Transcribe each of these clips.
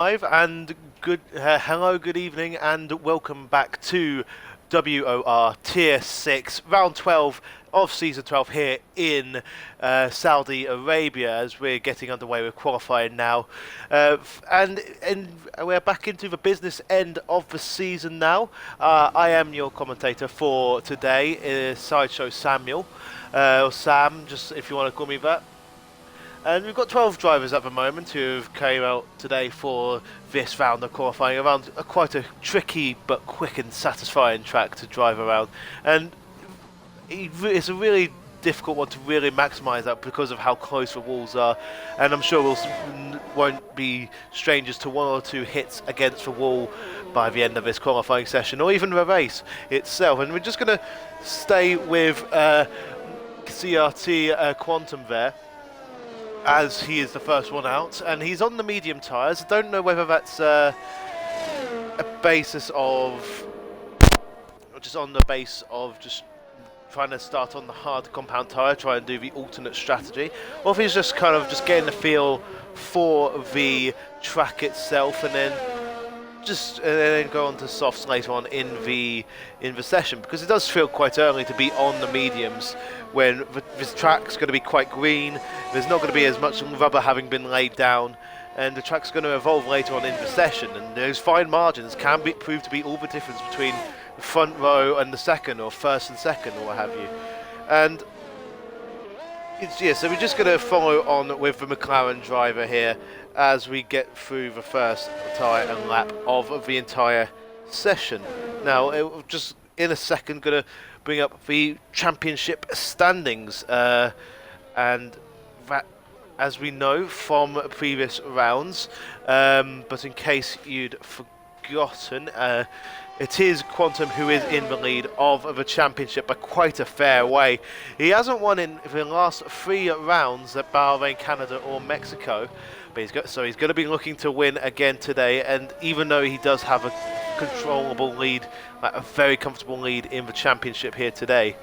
Live and hello, good evening, and welcome back to WOR Tier 6, Round 12 of Season 12 here in Saudi Arabia as we're getting underway with qualifying now. And we're back into the business end of the season now. I am your commentator for today, Sideshow Samuel, or Sam, just if you want to call me that. And we've got 12 drivers at the moment who came out today for this round of qualifying around quite a tricky but quick and satisfying track to drive around. And it's a really difficult one to really maximise that because of how close the walls are. And I'm sure won't be strangers to one or two hits against the wall by the end of this qualifying session or even the race itself. And we're just going to stay with CRT Quantum there, as he is the first one out, and he's on the medium tyres. I don't know whether that's a basis of just on the base of just trying to start on the hard compound tyre, try and do the alternate strategy, or if he's just kind of just getting the feel for the track itself and then go on to softs later on in the session, because it does feel quite early to be on the mediums when this track's going to be quite green. There's not going to be as much rubber having been laid down, and the track's going to evolve later on in the session, and those fine margins can prove to be all the difference between the front row and the second, or first and second, or what have you. And so we're just going to follow on with the McLaren driver here as we get through the first tyre and lap of the entire session. Now, just in a second, going to bring up the championship standings, and that, as we know from previous rounds, but in case you'd forgotten, it is Quantum who is in the lead of the championship by quite a fair way. He hasn't won in the last 3 rounds at Bahrain, Canada or Mexico, but he's going to be looking to win again today. And even though he does have a controllable lead, like a very comfortable lead in the championship here today,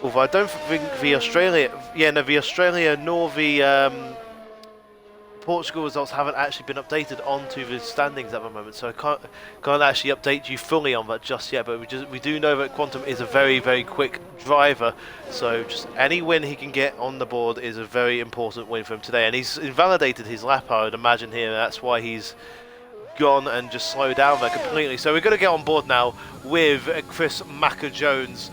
although I don't think the Australia nor the Portugal results haven't actually been updated onto the standings at the moment, so I can't actually update you fully on that just yet. But we do know that Quantum is a very, very quick driver, so just any win he can get on the board is a very important win for him today. And he's invalidated his lap, I would imagine here. That's why he's gone and just slowed down there completely. So we're going to get on board now with Chris Macker-Jones,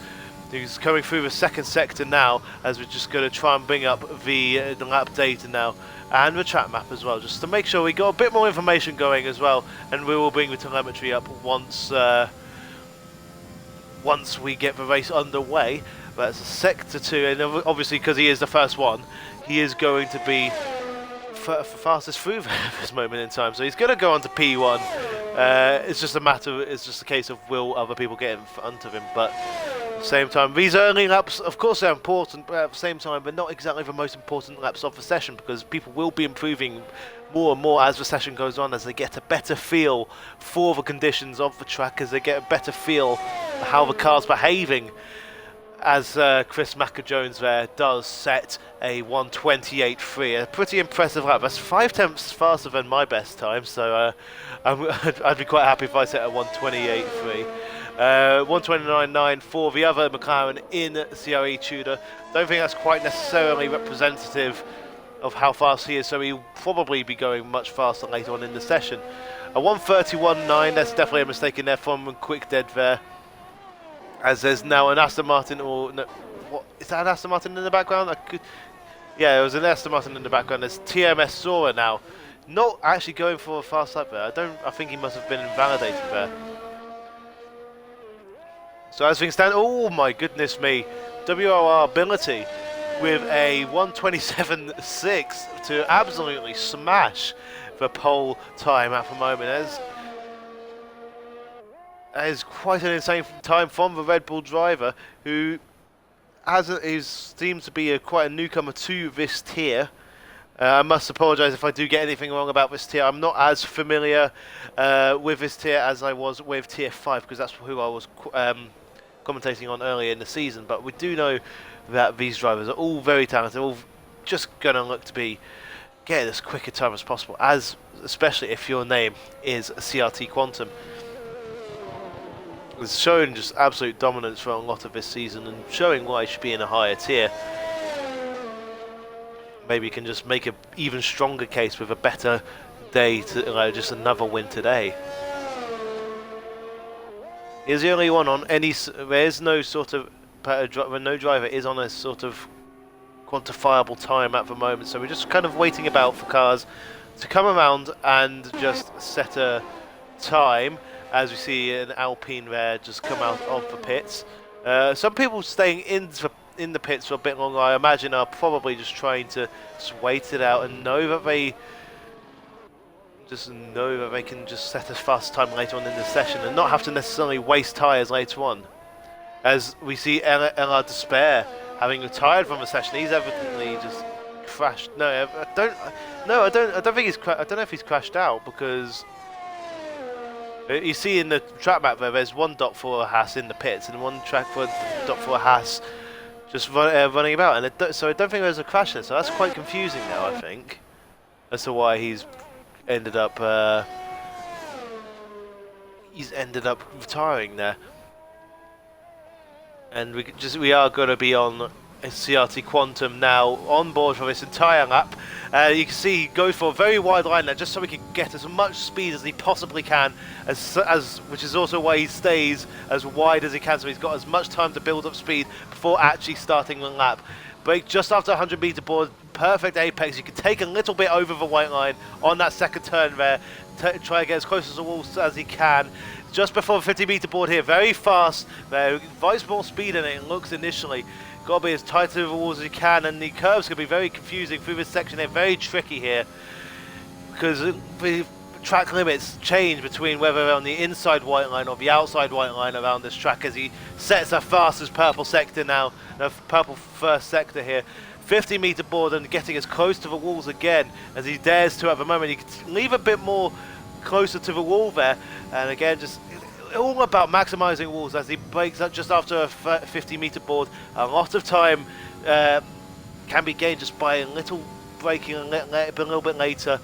who's coming through the second sector now, as we're just going to try and bring up the lap data now and the track map as well, just to make sure we got a bit more information going as well. And we will bring the telemetry up once we get the race underway. But it's sector 2, and obviously because he is the first one, he is going to be fastest through at this moment in time, so he's going to go on to P1. It's just a case of will other people get in front of him. But at the same time, these early laps, of course, they're important, but at the same time, they're not exactly the most important laps of the session, because people will be improving more and more as the session goes on, as they get a better feel for the conditions of the track, as they get a better feel for how the car's behaving. As Chris Macker-Jones there does set a 1:28.3, a pretty impressive lap. That's 5/10 faster than my best time, so I'd be quite happy if I set a 1:28.3. 1:29.9 for the other McLaren in CRE Tudor. Don't think that's quite necessarily representative of how fast he is, so he'll probably be going much faster later on in the session. A 1:31.9, that's definitely a mistake in there from Quick Dead there, as there's now an Aston Martin, or no, what is that, an Aston Martin in the background? Yeah, it was an Aston Martin in the background. There's TMS Sora now, not actually going for a fast lap there. I think he must have been invalidated there. So as things stand, oh my goodness me, WOR ability with a 1:27.6 to absolutely smash the pole time at the moment. That is quite an insane time from the Red Bull driver, who seems to be quite a newcomer to this tier. I must apologise if I do get anything wrong about this tier. I'm not as familiar with this tier as I was with tier 5, because that's who I was commentating on earlier in the season. But we do know that these drivers are all very talented, all just going to look to be get as quick a time as possible, especially if your name is CRT Quantum. It's showing just absolute dominance for a lot of this season and showing why he should be in a higher tier. Maybe you can just make an even stronger case with a better day, to just another win today. He's the only one on any. There's no sort of no driver is on a sort of quantifiable time at the moment, so we're just kind of waiting about for cars to come around and just set a time. As we see an Alpine there just come out of the pits. Some people staying in the pits for a bit longer, I imagine, are probably just trying to just wait it out and know that they can just set a fast time later on in the session and not have to necessarily waste tyres later on. As we see Ella Despair having retired from the session, he's evidently just crashed. No, I don't think he's. I don't know if he's crashed out, because you see in the track map there's one dot for a Haas in the pits and one track for dot for a Haas just running about, and so I don't think there's a crash there. So that's quite confusing now, I think, as to why he's ended up retiring there. And we are going to be on a CRT Quantum now on board for this entire lap. You can see he goes for a very wide line there, just so he can get as much speed as he possibly can, which is also why he stays as wide as he can, so he's got as much time to build up speed before actually starting the lap. Brake just after 100 meter board, perfect apex. You can take a little bit over the white line on that second turn there, try to get as close to the walls as he can. Just before the 50 meter board here, very fast there, invites more speed in it, it looks initially. Got to be as tight to the walls as you can, and the curves can be very confusing through this section here, very tricky here, because the track limits change between whether they're on the inside white line or the outside white line around this track, as he sets a fastest purple sector now, the purple first sector here. 50 meter board and getting as close to the walls again as he dares to at the moment. He can leave a bit more closer to the wall there, and again just all about maximizing walls as he breaks up just after a 50 meter board. A lot of time can be gained just by a little braking a little bit later,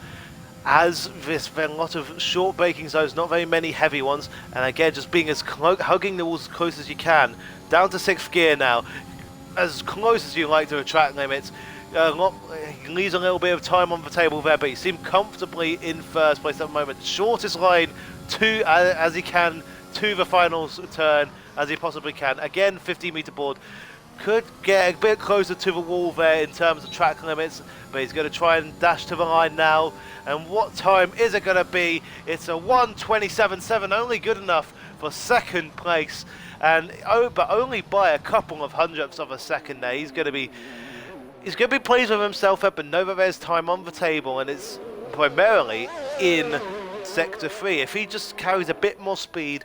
as there's a lot of short braking zones, not very many heavy ones, and again just being as hugging the walls as close as you can. Down to 6th gear now, as close as you like to the track limits. He leaves a little bit of time on the table there, but he seemed comfortably in first place at the moment. Shortest line as he can to the final turn as he possibly can. Again, 50 meter board. Could get a bit closer to the wall there in terms of track limits, but he's going to try and dash to the line now. And what time is it going to be? It's a 1:27.7, only good enough for second place, and but only by a couple of hundredths of a second there. He's going to be pleased with himself there, but know that there's time on the table, and it's primarily in Sector 3. If he just carries a bit more speed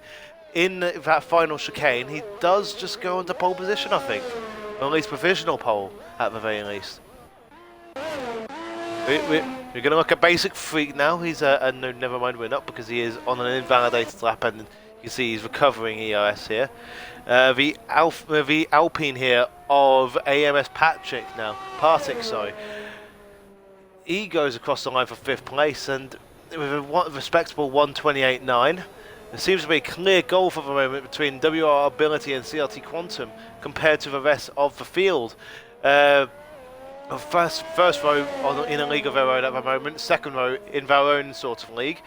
in that final chicane, he does just go into pole position, I think. Or at least provisional pole, at the very least. We're going to look at Basic Freak now. He's no, never mind, we're not, because he is on an invalidated lap, and you can see he's recovering ERS here. The Alpine here of AMS Partick, sorry. He goes across the line for 5th place, and with a respectable 1:28.9. There seems to be a clear goal for the moment between WOR Ability and CRT Quantum compared to the rest of the field. First row in a league of their own at the moment, second row in their own sort of league.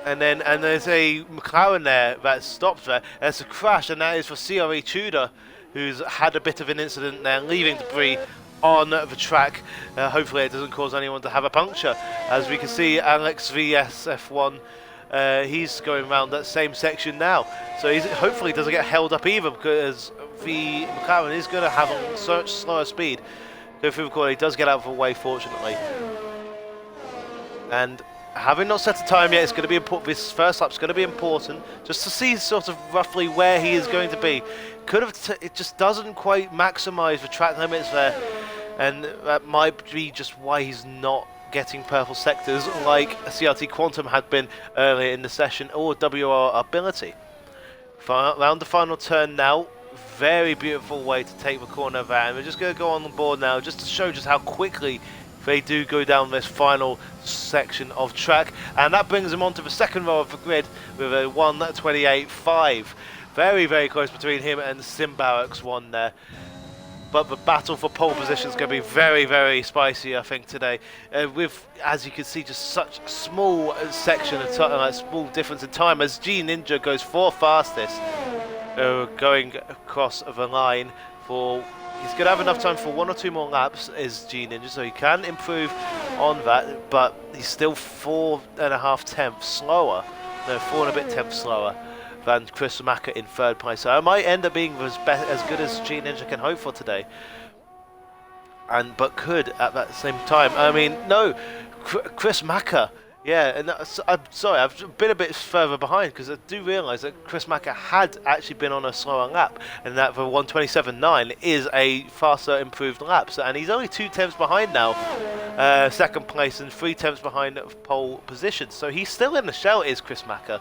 And there's a McLaren there that stops there. There's a crash, and that is for CRE Tudor, who's had a bit of an incident there, leaving debris on the track. Hopefully it doesn't cause anyone to have a puncture. As we can see, Alex VSF1, he's going around that same section now. So hopefully doesn't get held up either, because the McLaren is going to have a much slower speed. Go through the corner, he does get out of the way, fortunately. And having not set a time yet, it's going to be important. This first lap's going to be important, just to see sort of roughly where he is going to be. It just doesn't quite maximise the track limits there, and that might be just why he's not getting purple sectors like CRT Quantum had been earlier in the session, or WOR Ability. Round the final turn now. Very beautiful way to take the corner there, and we're just going to go on board now just to show just how quickly they do go down this final section of track, and that brings them onto the second row of the grid with a 1:28.5. Very, very close between him and SimBarracks 1 there. But the battle for pole position is going to be very, very spicy, I think, today. With, as you can see, just such a small section of time, like small difference in time, as GNinja goes 4th fastest, going across the line for. He's going to have enough time for 1 or 2 more laps, is GNinja, so he can improve on that, but he's still 4.5 tenths slower, no, 4 and a bit tenths slower than Chris Macca in 3rd place. So it might end up being as good as GNinja can hope for today, but could at that same time. I mean, no, Chris Macca. Yeah, and I'm sorry, I've been a bit further behind because I do realise that Chris Macca had actually been on a slower lap, and that the 1:27.9 is a faster improved lap. So, and he's only 2 tenths behind now, 2nd place, and 3 tenths behind pole position. So he's still in the shell, is Chris Macca.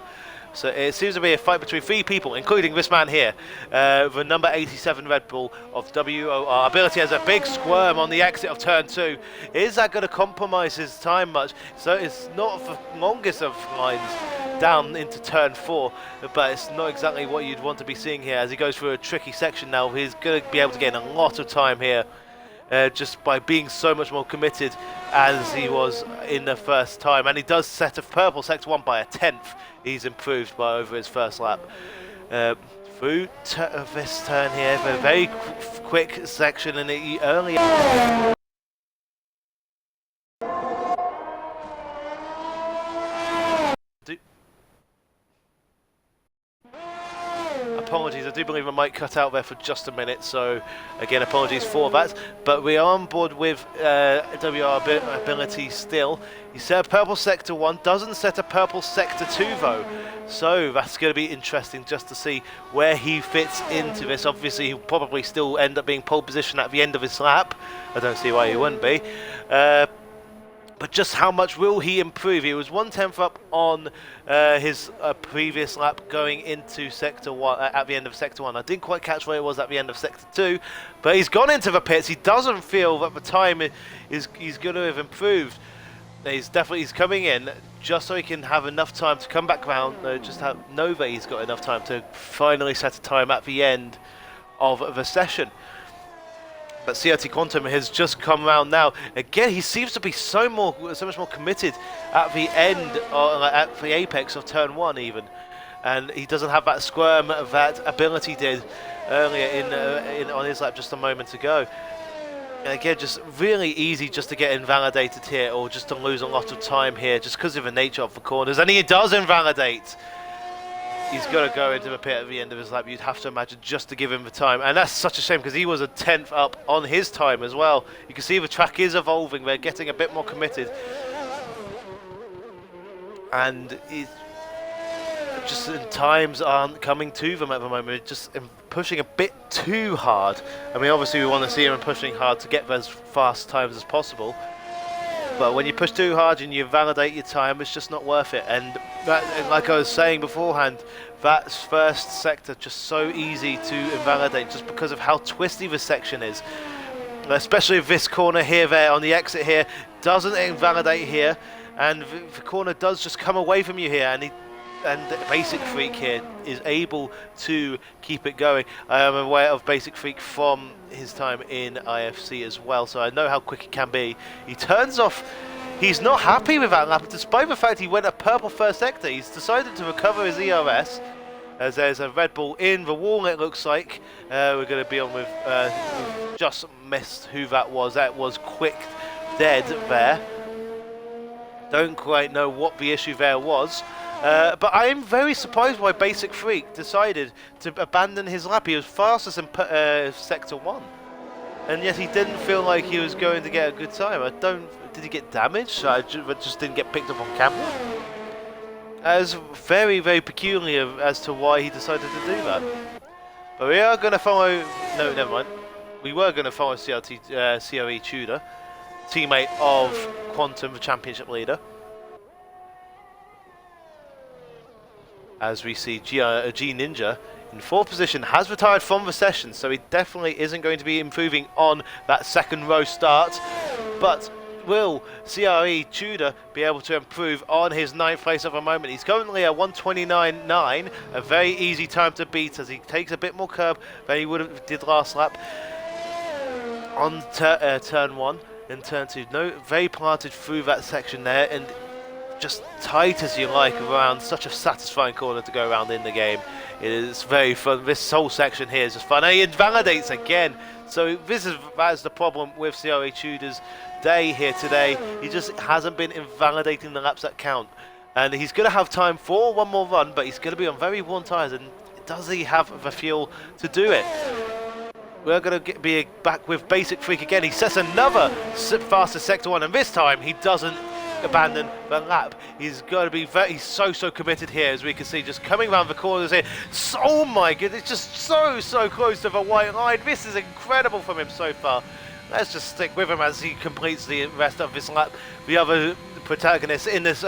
So it seems to be a fight between 3 people, including this man here, the number 87 Red Bull of WOR. Ability has a big squirm on the exit of turn 2. Is that going to compromise his time much? So it's not the longest of lines down into turn 4, but it's not exactly what you'd want to be seeing here as he goes through a tricky section now. He's going to be able to gain a lot of time here. Just by being so much more committed as he was in the first time. And he does set a purple sector 1 by a 10th. He's improved by over his first lap. Through this turn here, a very quick section, and early. Apologies, I do believe I might cut out there for just a minute, so again apologies for that, but we are on board with WR ability still. He set a purple sector 1, doesn't set a purple sector 2 though, so that's going to be interesting just to see where he fits into this. Obviously he'll probably still end up being pole position at the end of his lap, I don't see why he wouldn't be. But just how much will he improve? He was 1/10 up on his previous lap going into Sector 1, at the end of Sector 1. I didn't quite catch where it was at the end of Sector 2, but he's gone into the pits. He doesn't feel that the time he's going to have improved. He's coming in just so he can have enough time to come back round, know that he's got enough time to finally set a time at the end of the session. But CRT Quantum has just come around now. Again, he seems to be so much more committed at the end, or at the apex of turn 1 even. And he doesn't have that squirm that Ability did earlier on his lap just a moment ago. And again, just really easy just to get invalidated here, or just to lose a lot of time here, just because of the nature of the corners. And he does invalidate. He's got to go into the pit at the end of his lap, you'd have to imagine, just to give him the time. And that's such a shame, because he was a 10th up on his time as well. You can see the track is evolving. They're getting a bit more committed. And just times aren't coming to them at the moment. Just pushing a bit too hard. I mean, obviously we want to see him pushing hard to get as fast times as possible. But when you push too hard and you validate your time, it's just not worth it. And like I was saying beforehand, that first sector just so easy to invalidate just because of how twisty the section is. Especially this corner here, there on the exit here, doesn't invalidate here, and the corner does just come away from you here, and Basic Freak here is able to keep it going. I am aware of Basic Freak from his time in IFC as well, so I know how quick it can be. He turns off. He's not happy with that lap, despite the fact he went a purple first sector. He's decided to recover his ERS, as there's a Red Bull in the wall, it looks like. We're going to be on with, just missed who that was. That was Quick Dead there. Don't quite know what the issue there was. But I am very surprised why Basic Freak decided to abandon his lap. He was fastest in Sector 1. And yet he didn't feel like he was going to get a good time. Did he get damaged? I just didn't get picked up on camera. As very, very peculiar as to why he decided to do that. But we are going to follow... No, never mind. We were going to follow CRE Tudor, teammate of Quantum, the championship leader. As we see GNinja in 4th position has retired from the session, so he definitely isn't going to be improving on that second row start. But will CRE Tudor be able to improve on his 9th place at the moment? He's currently at 1:29.9, a very easy time to beat as he takes a bit more curb than he would have did last lap on turn 1 and turn 2. No, very planted through that section there, and just tight as you like around. Such a satisfying corner to go around in the game. It is very fun. This whole section here is just fun. And he invalidates again. So that is the problem with CRE Tudor's day here today. He just hasn't been invalidating the laps that count. And he's going to have time for one more run, but he's going to be on very worn tyres. And does he have the fuel to do it? We're going to be back with Basic Freak again. He sets another fastest sector 1, and this time he doesn't abandon the lap. He's got to be he's so committed here, as we can see, just coming around the corners here. So, oh my goodness, just so close to the white line. This is incredible from him so far. Let's just stick with him as he completes the rest of this lap. The other protagonist in this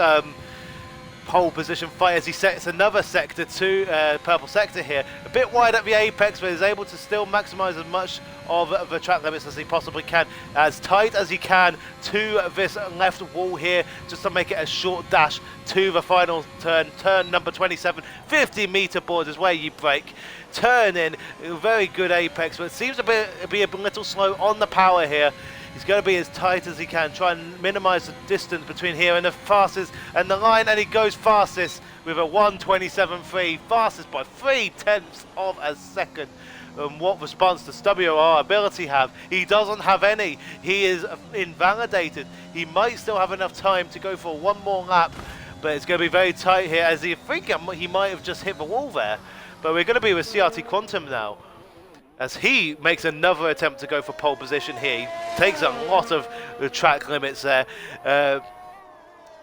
pole position fight as he sets another sector 2, purple sector here. A bit wide at the apex, but is able to still maximise as much of the track limits as he possibly can, as tight as he can to this left wall here, just to make it a short dash to the final turn, turn number 27. 50-metre board is where you brake. Turn in, very good apex, but it seems to be a little slow on the power here. He's going to be as tight as he can, try and minimise the distance between here and the fastest and the line, and he goes fastest with a 1:27.3, fastest by 0.3 of a second. And what response does WOR ability have? He doesn't have any. He is invalidated. He might still have enough time to go for one more lap, but it's going to be very tight here, as he think he might have just hit the wall there. But we're going to be with CRT Quantum now, as he makes another attempt to go for pole position here. He takes a lot of the track limits there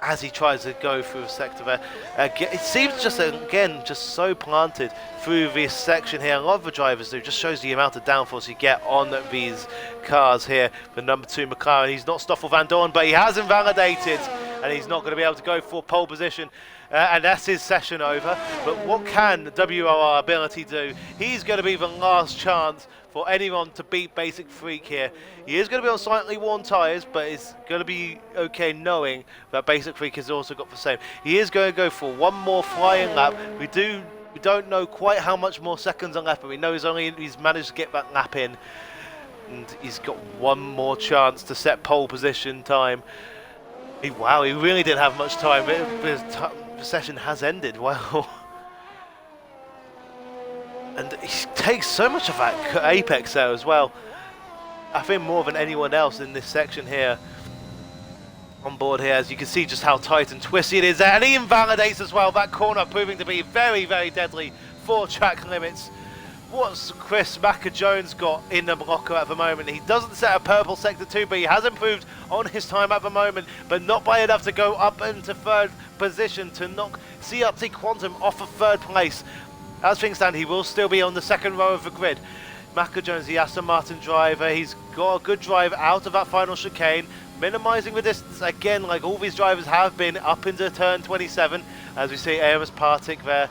as he tries to go through a sector there. It seems just, again, just so planted through this section here. A lot of the drivers do. Just shows the amount of downforce you get on these cars here. The number 2 McLaren, he's not Stoffel Van Dorn, but he has invalidated, and he's not going to be able to go for pole position. And that's his session over. But what can WOR ability do? He's going to be the last chance for anyone to beat Basic Freak here. He is going to be on slightly worn tyres, but it's going to be okay knowing that Basic Freak has also got the same. He is going to go for one more flying lap. We don't know quite how much more seconds are left, but we know he's managed to get that lap in, and he's got one more chance to set pole position time. Wow, he really didn't have much time. The session has ended. Wow. And he takes so much of that apex there as well. I think more than anyone else in this section here on board here, as you can see just how tight and twisty it is there. And he invalidates as well. That corner proving to be very deadly for track limits. What's Chris Macker-Jones got in the blocker at the moment? He doesn't set a purple sector 2, but he has improved on his time at the moment, but not by enough to go up into 3rd position to knock CRT Quantum off of 3rd place. As things stand, he will still be on the 2nd row of the grid. Macker-Jones, the Aston Martin driver, he's got a good drive out of that final chicane, minimising the distance again, like all these drivers have been, up into turn 27, as we see Amos Partick there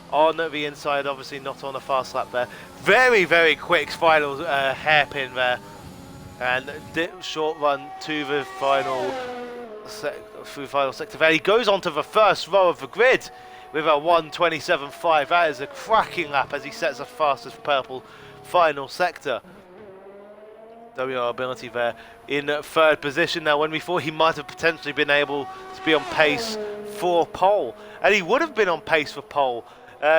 on the inside, obviously not on a fast lap there. Very quick final hairpin there, and short run to the final sector there. He goes onto the 1st row of the grid with a 1:27.5. That is a cracking lap as he sets the fastest purple final sector. WR ability there in 3rd position. Now, when we thought he might have potentially been able to be on pace for pole, and he would have been on pace for pole.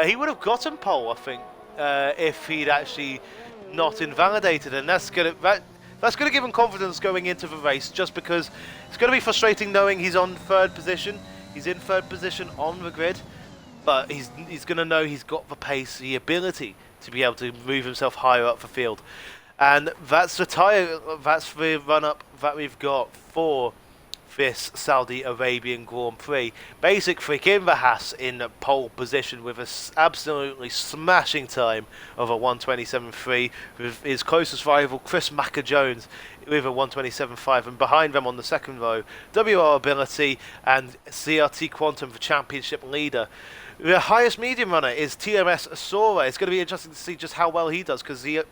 He would have gotten pole, I think, if he'd actually not invalidated, and that's going to give him confidence going into the race, just because it's going to be frustrating knowing he's on 3rd position. He's in 3rd position on the grid, but he's going to know he's got the pace, the ability to be able to move himself higher up the field. And that's the run-up that we've got for this Saudi Arabian Grand Prix. Basic Freak in the Haas in pole position with an absolutely smashing time of a 1:27.3, with his closest rival Chris Macker-Jones with a 1:27.5, and behind them on the 2nd row, WR Ability and CRT Quantum, the championship leader. The highest medium runner is TMS Sora. It's going to be interesting to see just how well he does, because the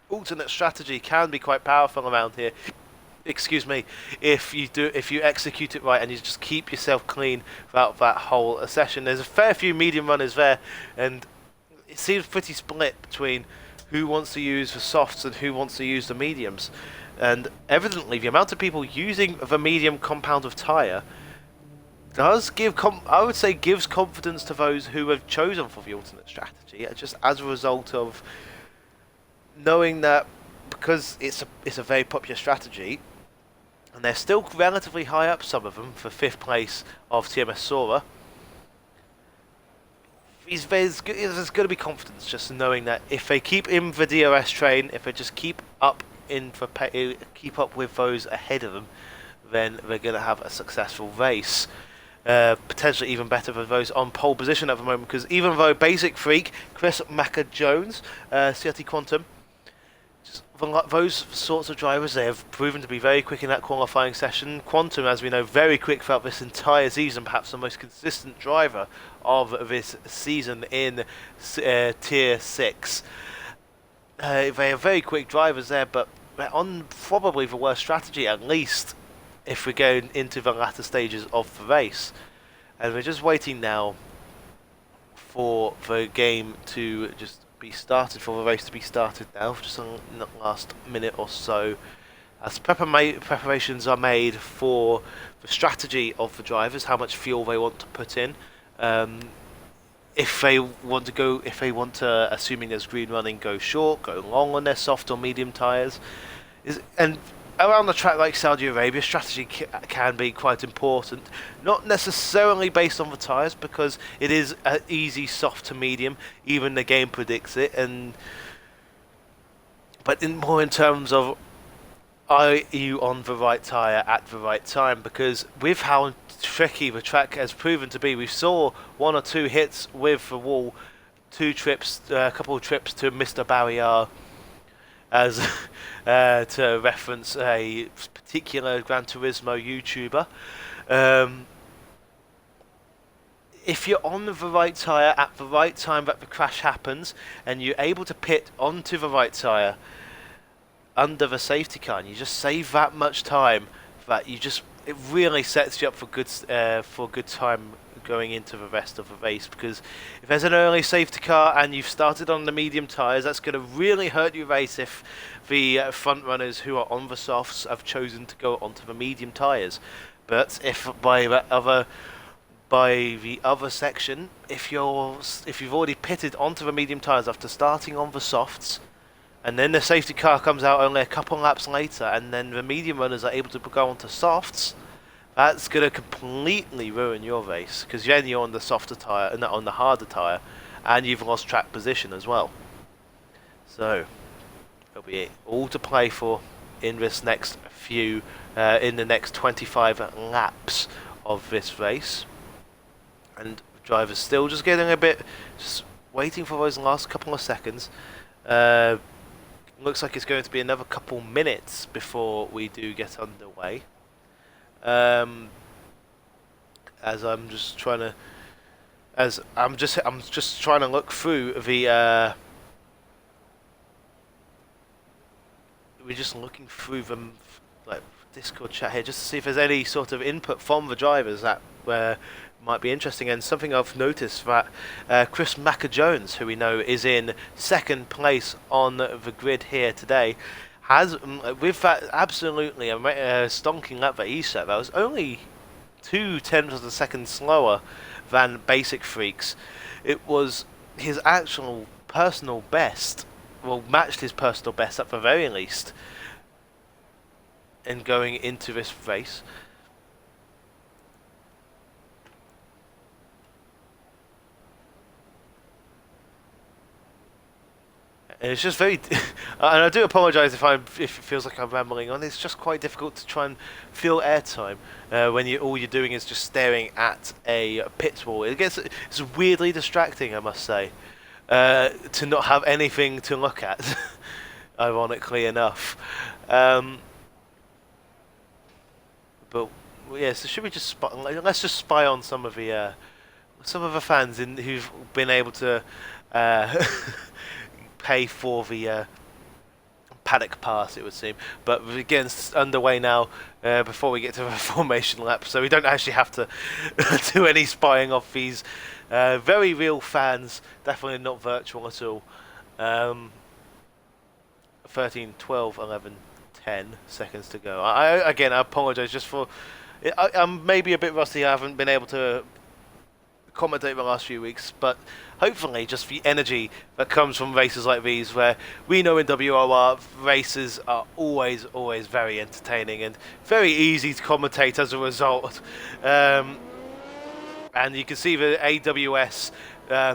alternate strategy can be quite powerful around here. excuse me, if you execute it right and you just keep yourself clean throughout that whole session. There's a fair few medium runners there, and it seems pretty split between who wants to use the softs and who wants to use the mediums. And evidently, the amount of people using the medium compound of tyre does give, I would say, gives confidence to those who have chosen for the alternate strategy, just as a result of knowing that, because it's a very popular strategy, and they're still relatively high up, some of them, for 5th place of TMS Sora. There's going to be confidence just knowing that if they keep in the DRS train, if they just keep up with those ahead of them, then they're going to have a successful race. Potentially even better for those on pole position at the moment, because even though Basic Freak, Chris Macker-Jones, CRT Quantum, those sorts of drivers, they have proven to be very quick in that qualifying session. Quantum, as we know, very quick throughout this entire season, perhaps the most consistent driver of this season in Tier 6. They are very quick drivers there, but they're on probably the worst strategy, at least if we go into the latter stages of the race. And we're just waiting now for the game to just be started, for the race to be started now, just in the last minute or so, as preparations are made for the strategy of the drivers, how much fuel they want to put in, if they want to, assuming there's green running, go short, go long on their soft or medium tyres, and around the track like Saudi Arabia, strategy can be quite important. Not necessarily based on the tyres, because it is an easy soft to medium. Even the game predicts it, but more in terms of, are you on the right tyre at the right time? Because with how tricky the track has proven to be, we saw 1 or 2 hits with the wall, 2 trips, a couple of trips to Mr. Barrier, as to reference a particular Gran Turismo YouTuber. If you're on the right tyre at the right time that the crash happens, and you're able to pit onto the right tyre under the safety car, and you just save that much time, that it really sets you up for good time going into the rest of the race. Because if there's an early safety car and you've started on the medium tyres, that's going to really hurt your race if the front runners who are on the softs have chosen to go onto the medium tyres. But if by the other section, if you've already pitted onto the medium tyres after starting on the softs, and then the safety car comes out only a couple laps later, and then the medium runners are able to go onto softs, that's going to completely ruin your race, because then you're on the softer tyre and on the harder tyre, and you've lost track position as well. So it'll be all to play for in this next in the next 25 laps of this race. And the driver's still just just waiting for those last couple of seconds. Looks like it's going to be another couple minutes before we do get underway. As I'm just trying to look through the we're just looking through the Discord chat here just to see if there's any sort of input from the drivers that might be interesting. And something I've noticed that Chris Macker-Jones, who we know is in 2nd place on the grid here today, has, with that absolutely stonking lap that he set, that was only 0.2 of a second slower than Basic Freaks. It was his actual personal best, well, matched his personal best at the very least, in going into this race. And it's just very, and I do apologise if it feels like I'm rambling on. It's just quite difficult to try and fill airtime when all you're doing is just staring at a pit wall. It's weirdly distracting, I must say, to not have anything to look at. Ironically enough, but yeah. So should we just let's just spy on some of the fans who've been able to. Pay for the paddock pass, it would seem. But we're getting underway now before we get to the formation lap, so we don't actually have to do any spying off these very real fans, definitely not virtual at all. 13, 12, 11, 10 seconds to go. Again, I apologise just for... I'm maybe a bit rusty. I haven't been able to commentate the last few weeks, but hopefully just the energy that comes from races like these, where we know in WOR races are always very entertaining and very easy to commentate as a result. And you can see the AWS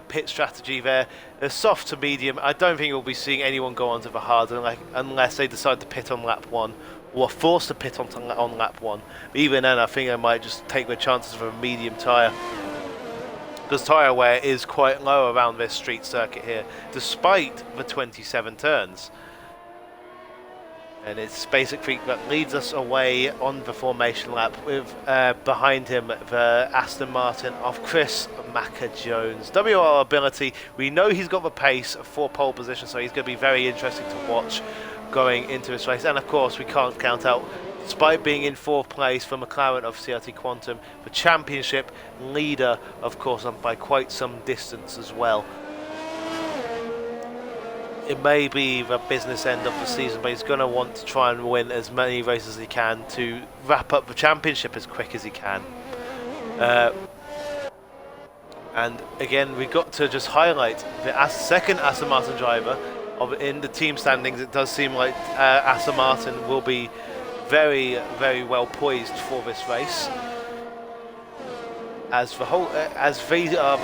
pit strategy there. Soft to medium. I don't think we'll be seeing anyone go onto the hard unless they decide to pit on lap 1 or forced to pit on lap 1. But even then, I think I might just take the chances of a medium tyre, because tyre wear is quite low around this street circuit here, despite the 27 turns. And it's Basic Freak that leads us away on the formation lap with behind him the Aston Martin of Chris Macca-Jones. WR ability, we know he's got the pace for pole position, so he's going to be very interesting to watch going into this race. And of course, we can't count out, despite being in 4th place for McLaren of CRT Quantum, the championship leader, of course, and by quite some distance as well. It may be the business end of the season, but he's going to want to try and win as many races as he can to wrap up the championship as quick as he can. And again, we've got to just highlight the second Aston Martin driver in the team standings. It does seem like Aston Martin will be very well poised for this race, as the whole they are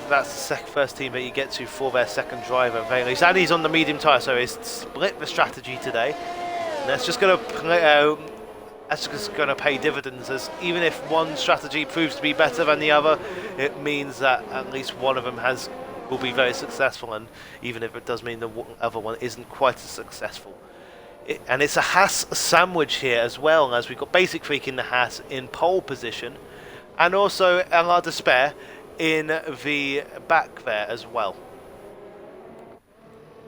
that's the first team that you get to for their second driver. And he's on the medium tyre, so he's split the strategy today, and that's just going to pay dividends, as even if one strategy proves to be better than the other, it means that at least one of them will be very successful, and even if it does mean the other one isn't quite as successful. And it's a Haas sandwich here, as well as we've got Basic Freak in the Haas in pole position, and also Alain Despair in the back there as well.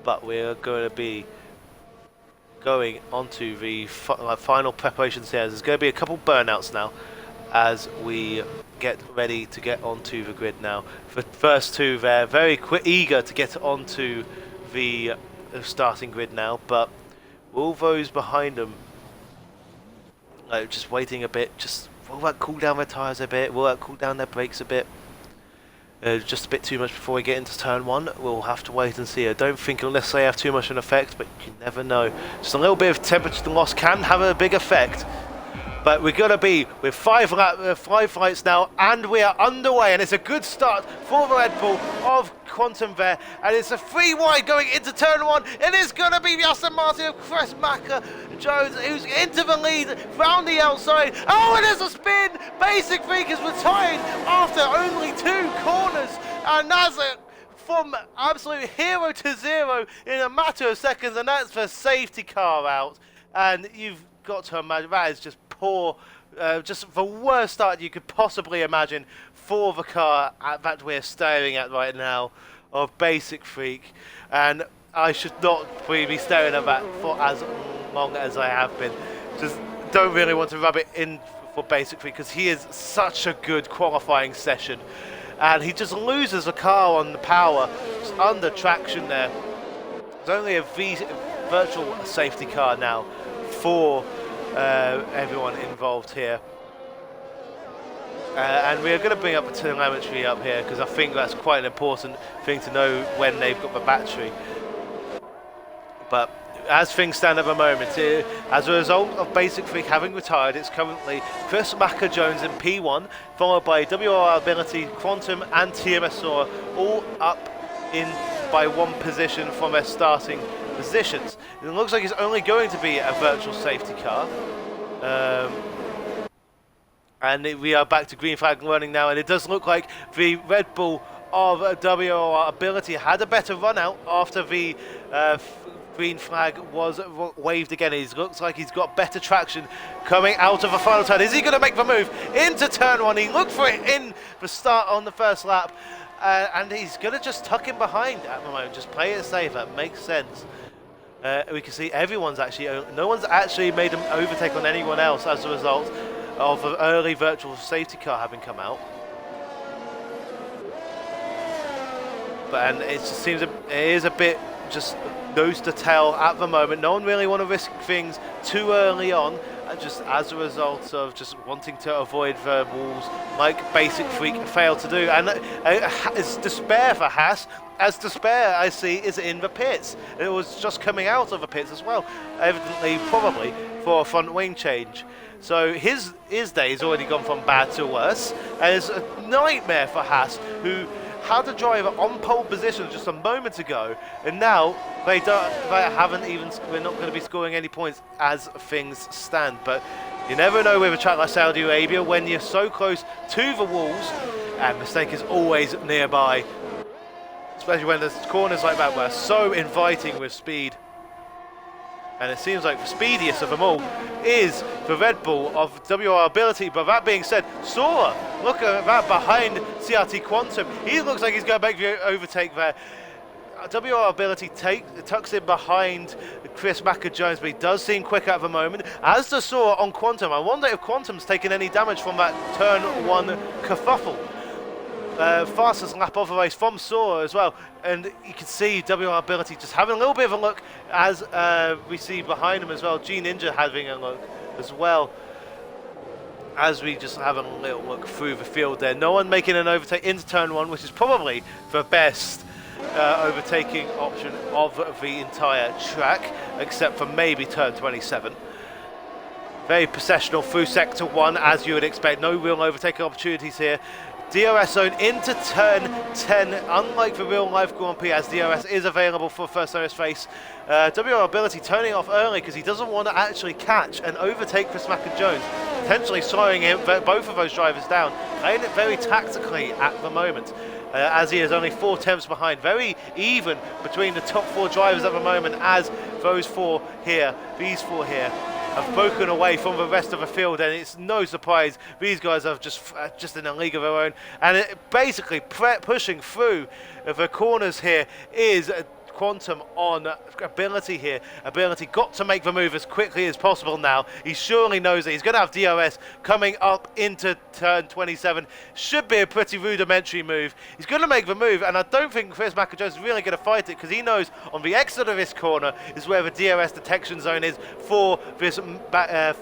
But we're going to be going onto the final preparations here. There's going to be a couple burnouts now as we get ready to get onto the grid now. The first two there, very eager to get onto the starting grid now, but all those behind them just waiting a bit. Just will that cool down their tyres a bit? Will that cool down their brakes a bit? Just a bit too much before we get into turn 1. We'll have to wait and see. I don't think unless they have too much of an effect, but you never know. Just a little bit of temperature loss can have a big effect. But we're going to be with 5 lights now, and we are underway, and it's a good start for the Red Bull of Quantum there, and it's a 3 wide going into turn 1. It is going to be the Aston Martin of Chris Macca-Jones who's into the lead round the outside. Oh, it is a spin! Basic Freak is retired after only 2 corners, and that's it. From absolute hero to zero in a matter of seconds, and that's the safety car out. And you've got to imagine that is just poor, just the worst start you could possibly imagine for the car that we're staring at right now of Basic Freak. And I should not be staring at that for as long as I have been. Just don't really want to rub it in for Basic Freak, because he is such a good qualifying session. And he just loses a car on the power, just under traction there. There's only a virtual safety car now for everyone involved here. And we're going to bring up the telemetry up here, because I think that's quite an important thing to know when they've got the battery. But as things stand at the moment, as a result of Basic Freak having retired, it's currently Chris Macca-Jones in P1, followed by WOR Ability, Quantum and TMSOR, all up in by 1 position from their starting positions. It looks like it's only going to be a virtual safety car. And we are back to green flag running now, and it does look like the Red Bull of WOR Ability had a better run out after the green flag was waved again. It looks like he's got better traction coming out of the final turn. Is he going to make the move into turn 1? He looked for it in the start on the first lap, and he's going to just tuck him behind at the moment. Just play it safe. That makes sense. We can see everyone's actually, no one's actually made an overtake on anyone else as a result of an early virtual safety car having come out. But and it just seems it is a bit just nose to tail at the moment. No one really want to risk things too early on, just as a result of just wanting to avoid the walls like Basic Freak failed to do. And it's despair for Haas, as despair I see is in the pits. It was just coming out of the pits as well, evidently probably for a front wing change. So his day has already gone from bad to worse, and it's a nightmare for Haas, who had a driver on pole position just a moment ago, and now we're not going to be scoring any points as things stand. But you never know with a track like Saudi Arabia when you're so close to the walls, and mistake is always nearby, especially when there's corners like that were so inviting with speed. And it seems like the speediest of them all is the Red Bull of WOR ability. But that being said, Sora, look at that behind CRT Quantum. He looks like he's going to make the overtake there. WOR ability tucks in behind Chris Macker-Jones, but he does seem quick at the moment, as does Sora on Quantum. I wonder if Quantum's taken any damage from that turn one kerfuffle. Fastest lap of the race from Sora as well, and you can see WOR ability just having a little bit of a look, as we see behind him as well, G Ninja having a look as well, as we just have a little look through the field there. No one making an overtake into turn one, which is probably the best overtaking option of the entire track, except for maybe turn 27. Very processional through sector one, as you would expect. No real overtaking opportunities here. DRS zone into turn 10, unlike the real life Grand Prix, as DRS is available for first on his face. WOR ability turning off early because he doesn't want to actually catch and overtake Chris Macker-Jones, potentially slowing both of those drivers down, playing it very tactically at the moment. As he is only 4 tenths behind. Very even between the top 4 drivers at the moment, as these 4 here, have broken away from the rest of the field, and it's no surprise these guys are just in a league of their own. And basically pushing through the corners here is Quantum on ability here. Ability got to make the move as quickly as possible now. He surely knows that he's going to have DRS coming up into turn 27. Should be a pretty rudimentary move. He's going to make the move, and I don't think Chris Macker-Jones is really going to fight it, because he knows on the exit of this corner is where the DRS detection zone is for this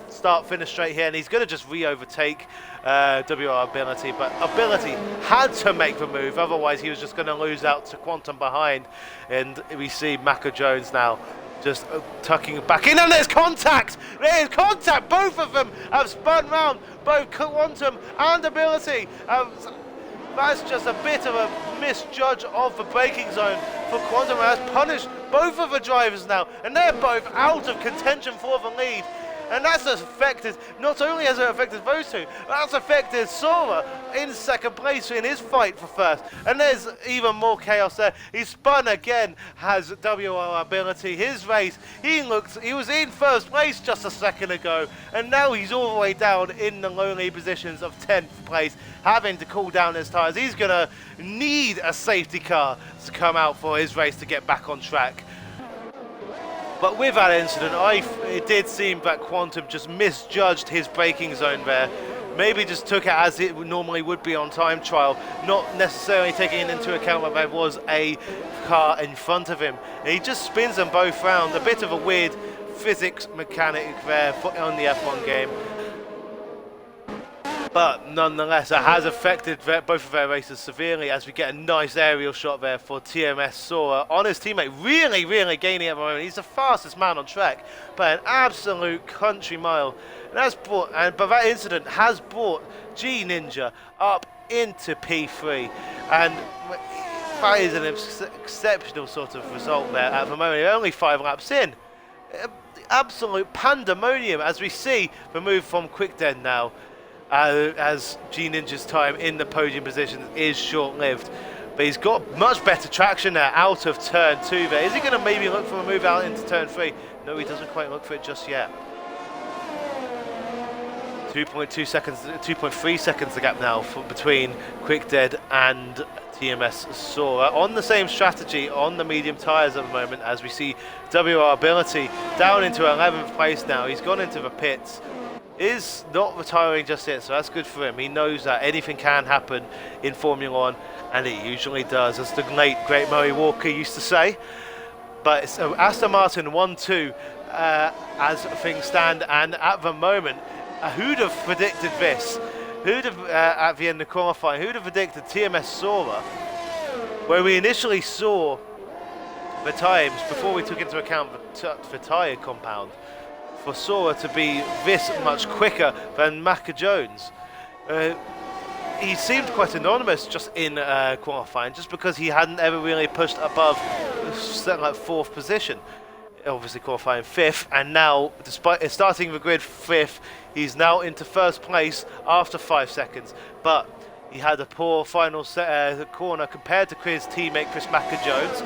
start-finish straight here, and he's going to just re-overtake WOR ability. But ability had to make the move, otherwise he was just going to lose out to Quantum behind. And we see Macker-Jones now just tucking back in, and there's contact! There's contact! Both of them have spun round, both Quantum and ability. That's just a bit of a misjudge of the braking zone for Quantum, and has punished both of the drivers now, and they're both out of contention for the lead. And that's affected, not only has it affected those two, that's affected Sora in second place in his fight for first. And there's even more chaos there. He spun again, has WOR ability. His race, he was in first place just a second ago, and now he's all the way down in the lonely positions of 10th place, having to cool down his tyres. He's going to need a safety car to come out for his race to get back on track. But with that incident, it did seem that Quantum just misjudged his braking zone there. Maybe just took it as it normally would be on time trial, not necessarily taking into account that there was a car in front of him. And he just spins them both round. A bit of a weird physics mechanic there on the F1 game. But nonetheless, it has affected both of their races severely, as we get a nice aerial shot there for TMS Sora on his teammate. Really, really gaining at the moment. He's the fastest man on track by an absolute country mile. And but that incident has brought G Ninja up into P3. And that is an exceptional sort of result there at the moment. Only 5 laps in. Absolute pandemonium, as we see the move from Quick Den now. As G Ninja's time in the podium position is short-lived, but he's got much better traction there out of turn 2 there. Is he going to maybe look for a move out into turn 3? No, he doesn't quite look for it just yet. 2.2 seconds, 2.3 seconds the gap now between Quick Dead and TMS Sora on the same strategy on the medium tyres at the moment, as we see WR Ability down into 11th place now. He's gone into the pits, is not retiring just yet, so that's good for him. He knows that anything can happen in Formula 1, and it usually does, as the late great Murray Walker used to say. But it's Aston Martin 1-2 as things stand, and at the moment, who'd have predicted this? Who'd have, at the end of qualifying, who'd have predicted TMS Sora, where we initially saw the times, before we took into account the tyre compound, for Sora to be this much quicker than Macca Jones. He seemed quite anonymous just in qualifying, just because he hadn't ever really pushed above something like 4th position. Obviously qualifying 5th, and now, despite starting the grid 5th, he's now into 1st place after 5 seconds. But he had a poor final corner compared to his teammate Chris Macca Jones,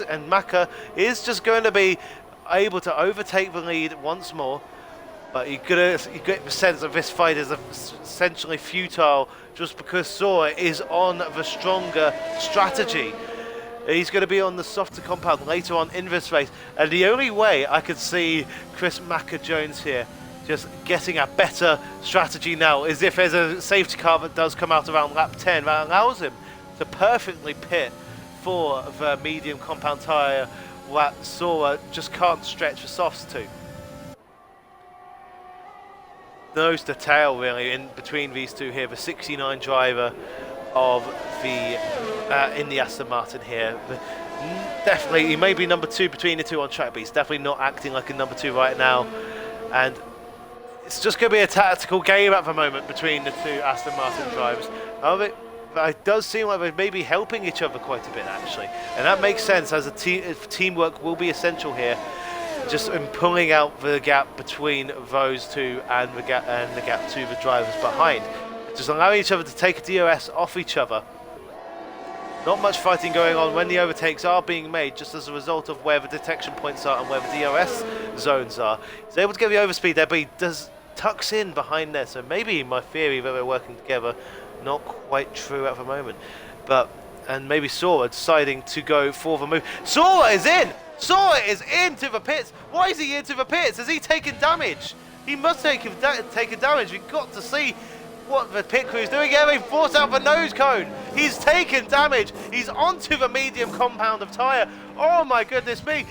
and Macca is just going to be able to overtake the lead once more. But you get the sense that this fight is essentially futile, just because Sora is on the stronger strategy. He's going to be on the softer compound later on in this race, and the only way I could see Chris Macca Jones here just getting a better strategy now is if there's a safety car that does come out around lap 10 that allows him to perfectly pit for the medium compound tyre that Sora just can't stretch the softs to. Nose to tail really in between these two here, the 69 driver of the in the Aston Martin here. Definitely, he may be number 2 between the two on track, but he's definitely not acting like a number 2 right now. And it's just going to be a tactical game at the moment between the two Aston Martin drivers. It does seem like they may be helping each other quite a bit actually, and that makes sense, as teamwork will be essential here, just in pulling out the gap between those two and the gap to the drivers behind. Just allowing each other to take a DRS off each other. Not much fighting going on when the overtakes are being made, just as a result of where the detection points are and where the DRS zones are. He's able to get the overspeed there, but he tucks in behind there, so maybe my theory that they're working together, not quite true at the moment. And maybe Sora deciding to go for the move. Sora is in! Sora is into the pits! Why is he into the pits? Has he taken damage? He must take damage. We've got to see what the pit crew is doing. Yeah, they've forced out the nose cone. He's taken damage. He's onto the medium compound of tyre. Oh my goodness me.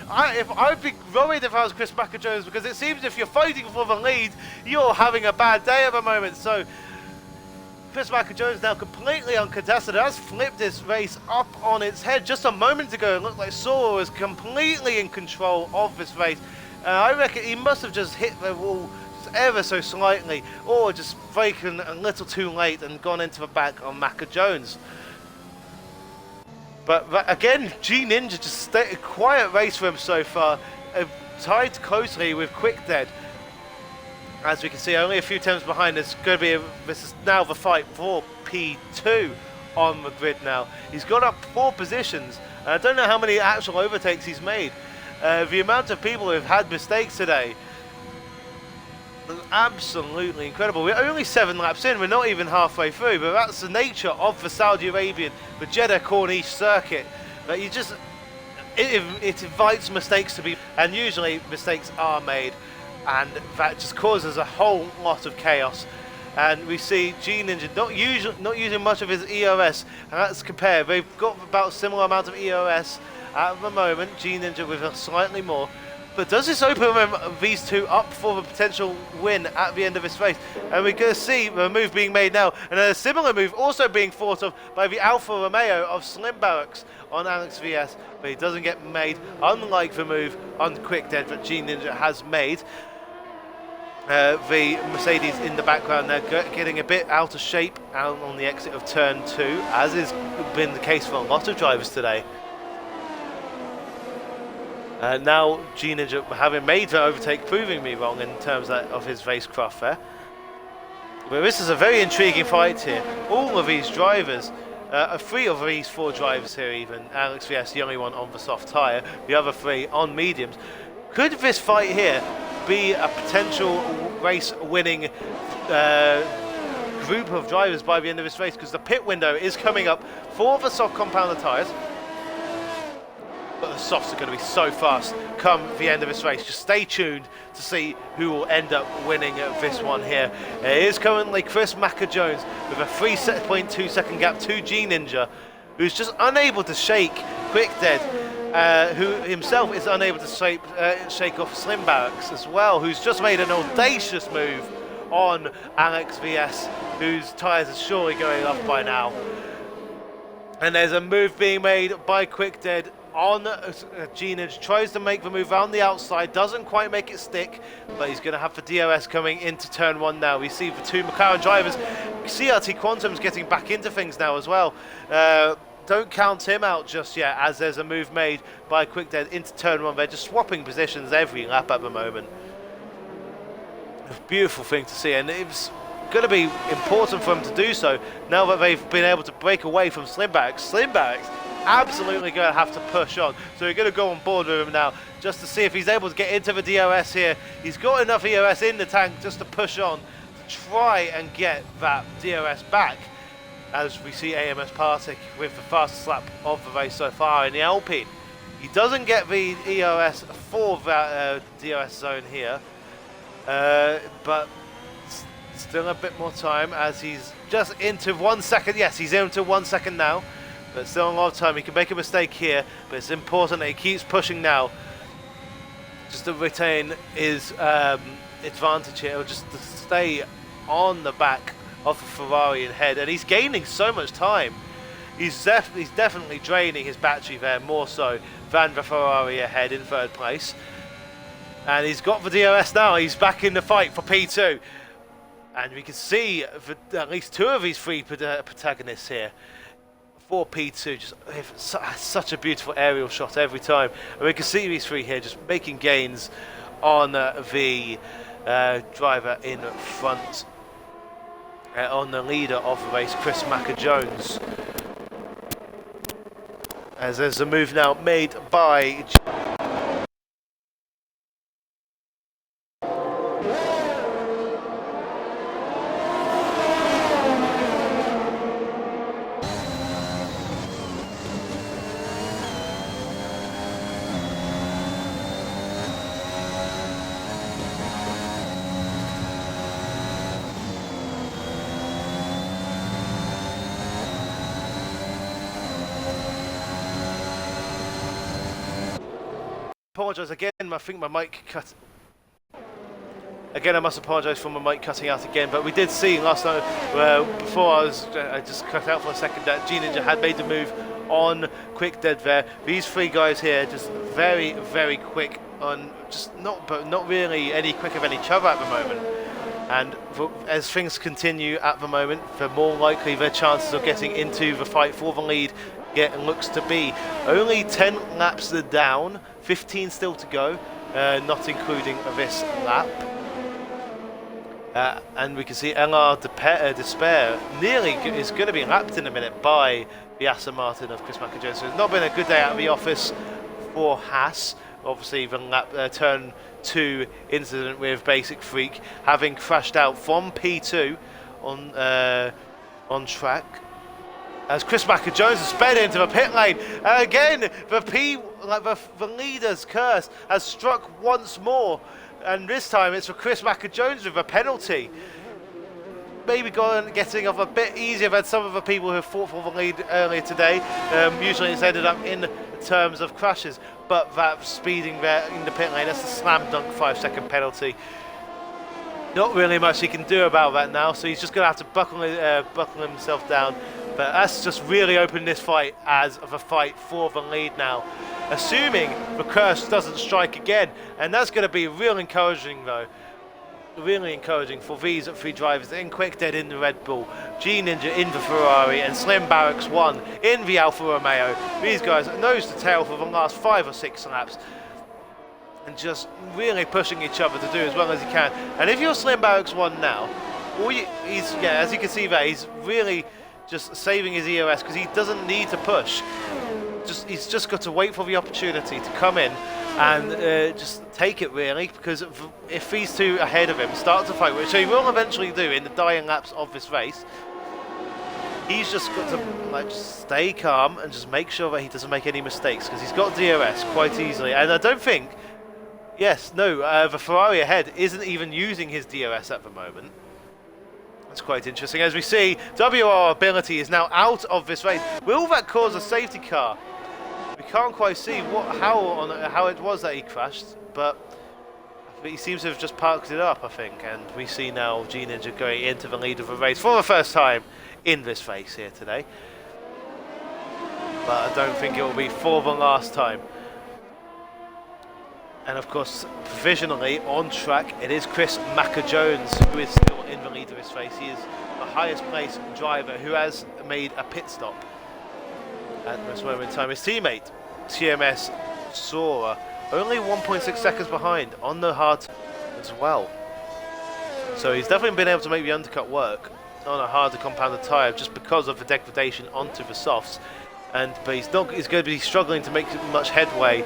I'd be worried if I was Chris Macca Jones, because it seems if you're fighting for the lead, you're having a bad day at the moment. So Chris Macca Jones now completely uncontested, has flipped this race up on its head. Just a moment ago, it looked like Sora was completely in control of this race. I reckon he must have just hit the wall ever so slightly, or just braking a little too late and gone into the back on Macca Jones. But again, G Ninja just stayed a quiet race for him so far, tied closely with Quick Dead. As we can see, only a few temps behind. This is now the fight for P2 on the grid now. He's got up 4 positions, and I don't know how many actual overtakes he's made. The amount of people who have had mistakes today, absolutely incredible. We're only 7 laps in, we're not even halfway through, but that's the nature of the Saudi Arabian, the Jeddah Corniche circuit, that it invites mistakes to be, and usually mistakes are made, and that just causes a whole lot of chaos. And we see G Ninja not using much of his EOS, and that's compared. They've got about a similar amount of EOS at the moment, G Ninja with a slightly more. But does this open these two up for the potential win at the end of this race? And we're going to see the move being made now, and a similar move also being thought of by the Alfa Romeo of Slim Barracks on Alex VS, but it doesn't get made, unlike the move on Quick Dead that G Ninja has made. The Mercedes in the background there getting a bit out of shape out on the exit of turn 2, as has been the case for a lot of drivers today. Now G Ninja, having made the overtake, proving me wrong in terms of his racecraft there. But this is a very intriguing fight here. All of these drivers, 3 of these 4 drivers here even, Alex VS, the only one on the soft tyre, the other 3 on mediums. Could this fight here be a potential race-winning group of drivers by the end of this race, because the pit window is coming up for the soft compounder tyres. But the softs are going to be so fast come the end of this race. Just stay tuned to see who will end up winning this one here. It is currently Chris Macker-Jones with a 3.2 second gap to G-Ninja, who's just unable to shake QuickDead, who himself is unable to shake off Slim Barracks as well, who's just made an audacious move on Alex VS, whose tyres are surely going off by now. And there's a move being made by QuickDead on G-Ninja, tries to make the move around the outside, doesn't quite make it stick, but he's going to have the DRS coming into turn 1 now. We see the two McLaren drivers. CRT Quantum's getting back into things now as well. Don't count him out just yet, as there's a move made by QuickDead into turn 1. They're just swapping positions every lap at the moment. A beautiful thing to see, and it's going to be important for them to do so now that they've been able to break away from Slim Barracks. Slim Barracks absolutely going to have to push on, so we're going to go on board with him now just to see if he's able to get into the DRS here. He's got enough EOS in the tank just to push on to try and get that DRS back, as we see AMS Partick with the fastest lap of the race so far in the Alpine. He doesn't get the EOS for that DRS zone here, but still a bit more time, as he's just into 1 second. Yes, he's into 1 second now, but still a lot of time. He can make a mistake here, but it's important that he keeps pushing now just to retain his advantage here, or just to stay on the back of the Ferrari ahead. And he's gaining so much time. He's definitely draining his battery there more so than the Ferrari ahead in third place. And he's got the DRS now. He's back in the fight for P2. And we can see at least two of these three protagonists here for P2, just such a beautiful aerial shot every time. And we can see these three here just making gains on the driver in front, on the leader of the race, Chris Macker-Jones. As there's a move now made by apologise again. I think my mic cut. Again, I must apologise for my mic cutting out again. But we did see last time, before I just cut out for a second, that G-Ninja had made the move on QuickDead there. These three guys here just very, very quick on, just not really any quicker than each other at the moment. And as things continue at the moment, the more likely their chances of getting into the fight for the lead looks to be. Only 10 laps down, 15 still to go, not including this lap. And we can see LR Despair nearly is going to be lapped in a minute by the Aston Martin of Chris Macker-Jones. So it's not been a good day out of the office for Haas. Obviously, the turn 2 incident with Basic Freak having crashed out from P2 on track. As Chris Macker-Jones has sped into the pit lane. And again, the leader's curse has struck once more. And this time it's for Chris Macker-Jones with a penalty. Maybe getting off a bit easier than some of the people who fought for the lead earlier today. Usually it's ended up in terms of crashes. But that speeding there in the pit lane, that's a slam dunk 5-second penalty. Not really much he can do about that now, so he's just going to have to buckle himself down. But that's just really opened this fight as the fight for the lead now. Assuming the curse doesn't strike again. And that's going to be real encouraging though. Really encouraging for these three drivers in QuickDead in the Red Bull, G-Ninja in the Ferrari, and Slim Barracks 1 in the Alfa Romeo. These guys nose to tail for the last 5 or 6 laps. And just really pushing each other to do as well as he can. And if you're Slim Barracks 1 now, as you can see there, he's really just saving his EOS because he doesn't need to push. He's just got to wait for the opportunity to come in and just take it really, because if these two ahead of him start to fight, which he will eventually do in the dying laps of this race, he's just got to like stay calm and just make sure that he doesn't make any mistakes, because he's got DRS quite easily. And I don't think, the Ferrari ahead isn't even using his DRS at the moment. That's quite interesting. As we see, WOR ability is now out of this race. Will that cause a safety car? We can't quite see how it was that he crashed, but he seems to have just parked it up, I think. And we see now G-Ninja going into the lead of the race for the first time in this race here today. But I don't think it will be for the last time. And of course, provisionally on track, it is Chris Macca-Jones who is still in the lead of this race. He is the highest placed driver who has made a pit stop at this moment in time. His teammate, TMS Sora, only 1.6 seconds behind on the hard as well. So he's definitely been able to make the undercut work on a harder compounded tyre just because of the degradation onto the softs. But he's going to be struggling to make much headway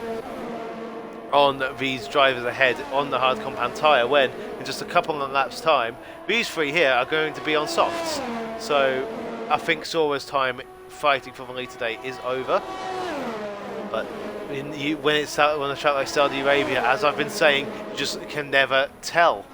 on these drivers ahead on the hard compound tyre, when in just a couple of laps time these three here are going to be on softs. So I think Sora's time fighting for the lead today is over. But when it's out on a track like Saudi Arabia, as I've been saying, you just can never tell.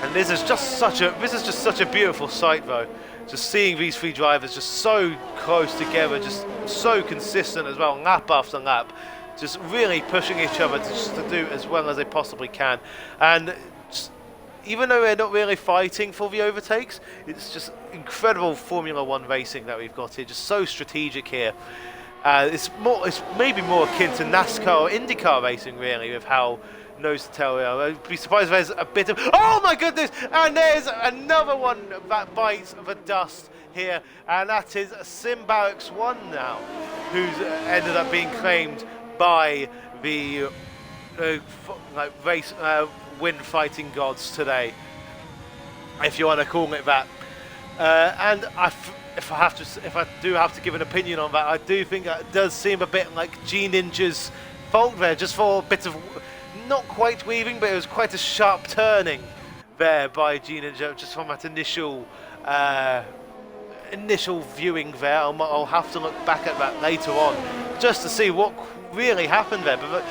And this is just such a beautiful sight though. Just seeing these three drivers just so close together, just so consistent as well, lap after lap, just really pushing each other to do as well as they possibly can. And even though they're not really fighting for the overtakes, it's just incredible Formula One racing that we've got here, just so strategic here. It's maybe more akin to NASCAR or IndyCar racing really, with how nose to tail. I'd be surprised if there's a bit of, oh my goodness, and there's another one that bites the dust here, and that is SimBarracks 1 now, who's ended up being claimed by the race wind fighting gods today, if you want to call it that. And if I do have to give an opinion on that, I do think that does seem a bit like G-Ninja's fault there, just for a bit of not quite weaving, but it was quite a sharp turning there by G-Ninja, just from that initial viewing there. I'll have to look back at that later on just to see what really happened there. But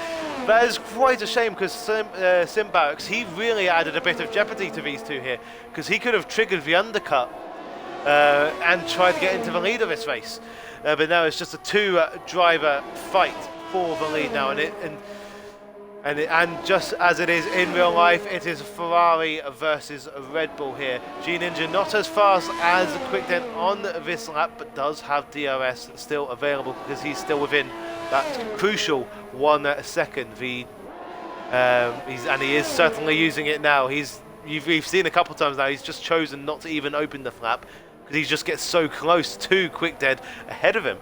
that is quite a shame, because SimBarracks, he really added a bit of jeopardy to these two here, because he could have triggered the undercut and tried to get into the lead of this race. But now it's just a two-driver fight for the lead now, and just as it is in real life, it is Ferrari versus Red Bull here. G-Ninja not as fast as Quickden on this lap, but does have DRS still available, because he's still within that crucial 1 second. He is certainly using it now. We've seen a couple of times now, he's just chosen not to even open the flap, because he just gets so close to Quickdead ahead of him.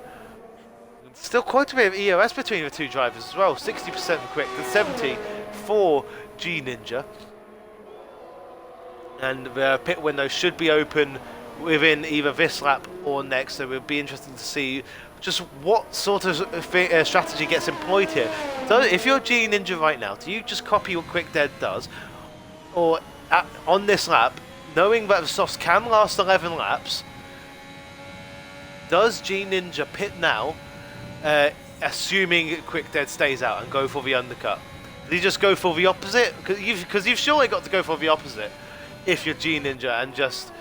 Still quite a bit of EOS between the two drivers as well. 60% for Quick and 70 for G-Ninja. And the pit window should be open within either this lap or next, so it would be interesting to see just what sort of strategy gets employed here. So if you're G-Ninja right now, do you just copy what Quickdead does? Or on this lap, knowing that the softs can last 11 laps, does G-Ninja pit now, assuming Quickdead stays out, and go for the undercut? Did he just go for the opposite? Because you've surely got to go for the opposite if you're G-Ninja, and just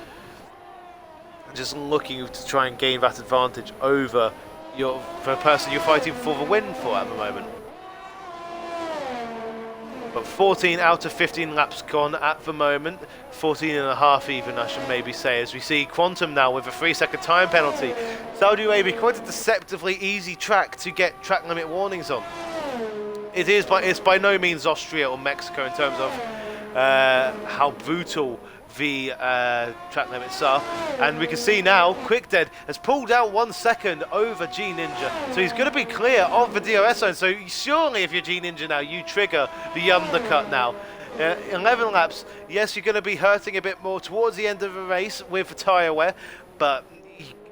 looking to try and gain that advantage over the person you're fighting for the win for at the moment. But 14 out of 15 laps gone at the moment. 14 and a half even, I should maybe say, as we see Quantum now with a 3-second time penalty. Saudi Arabia, quite a deceptively easy track to get track limit warnings on. It's by no means Austria or Mexico in terms of how brutal the track limits are. And we can see now Quickdead has pulled out 1 second over G-Ninja, so he's going to be clear of the DRS zone. So surely if you're G-Ninja now, you trigger the undercut now. 11 laps, yes, you're going to be hurting a bit more towards the end of the race with the tyre wear, but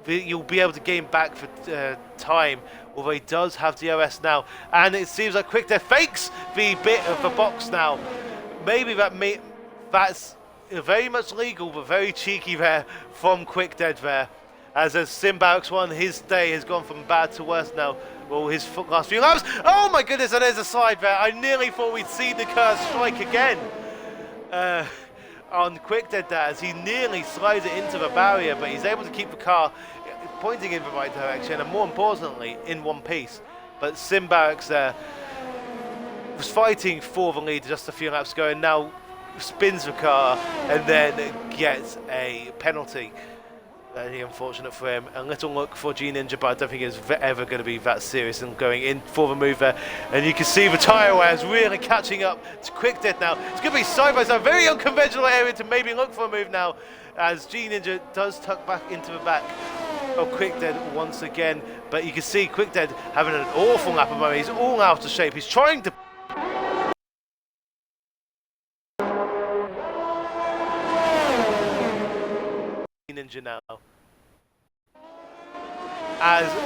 you'll be able to gain back for time although he does have DRS now, and it seems like QuickDead fakes the bit of the box now. Maybe that's very much legal, but very cheeky there from QuickDead there. As SimBarracks 1, his day has gone from bad to worse now. Well, his last few laps. Oh my goodness, and there's a slide there. I nearly thought we'd see the curse strike again on QuickDead there, as he nearly slides it into the barrier, but he's able to keep the car pointing in the right direction, and more importantly, in one piece. But SimBarracks there was fighting for the lead just a few laps ago, and now spins the car and then gets a penalty. Very unfortunate for him. A little look for G-Ninja, but I don't think it's ever going to be that serious and going in for the move there. And you can see the tyre wear is really catching up to QuickDead now. It's going to be side by side, very unconventional area to maybe look for a move now, as G-Ninja does tuck back into the back of QuickDead once again. But you can see QuickDead having an awful lap of moment. He's all out of shape. He's trying to Ninja now,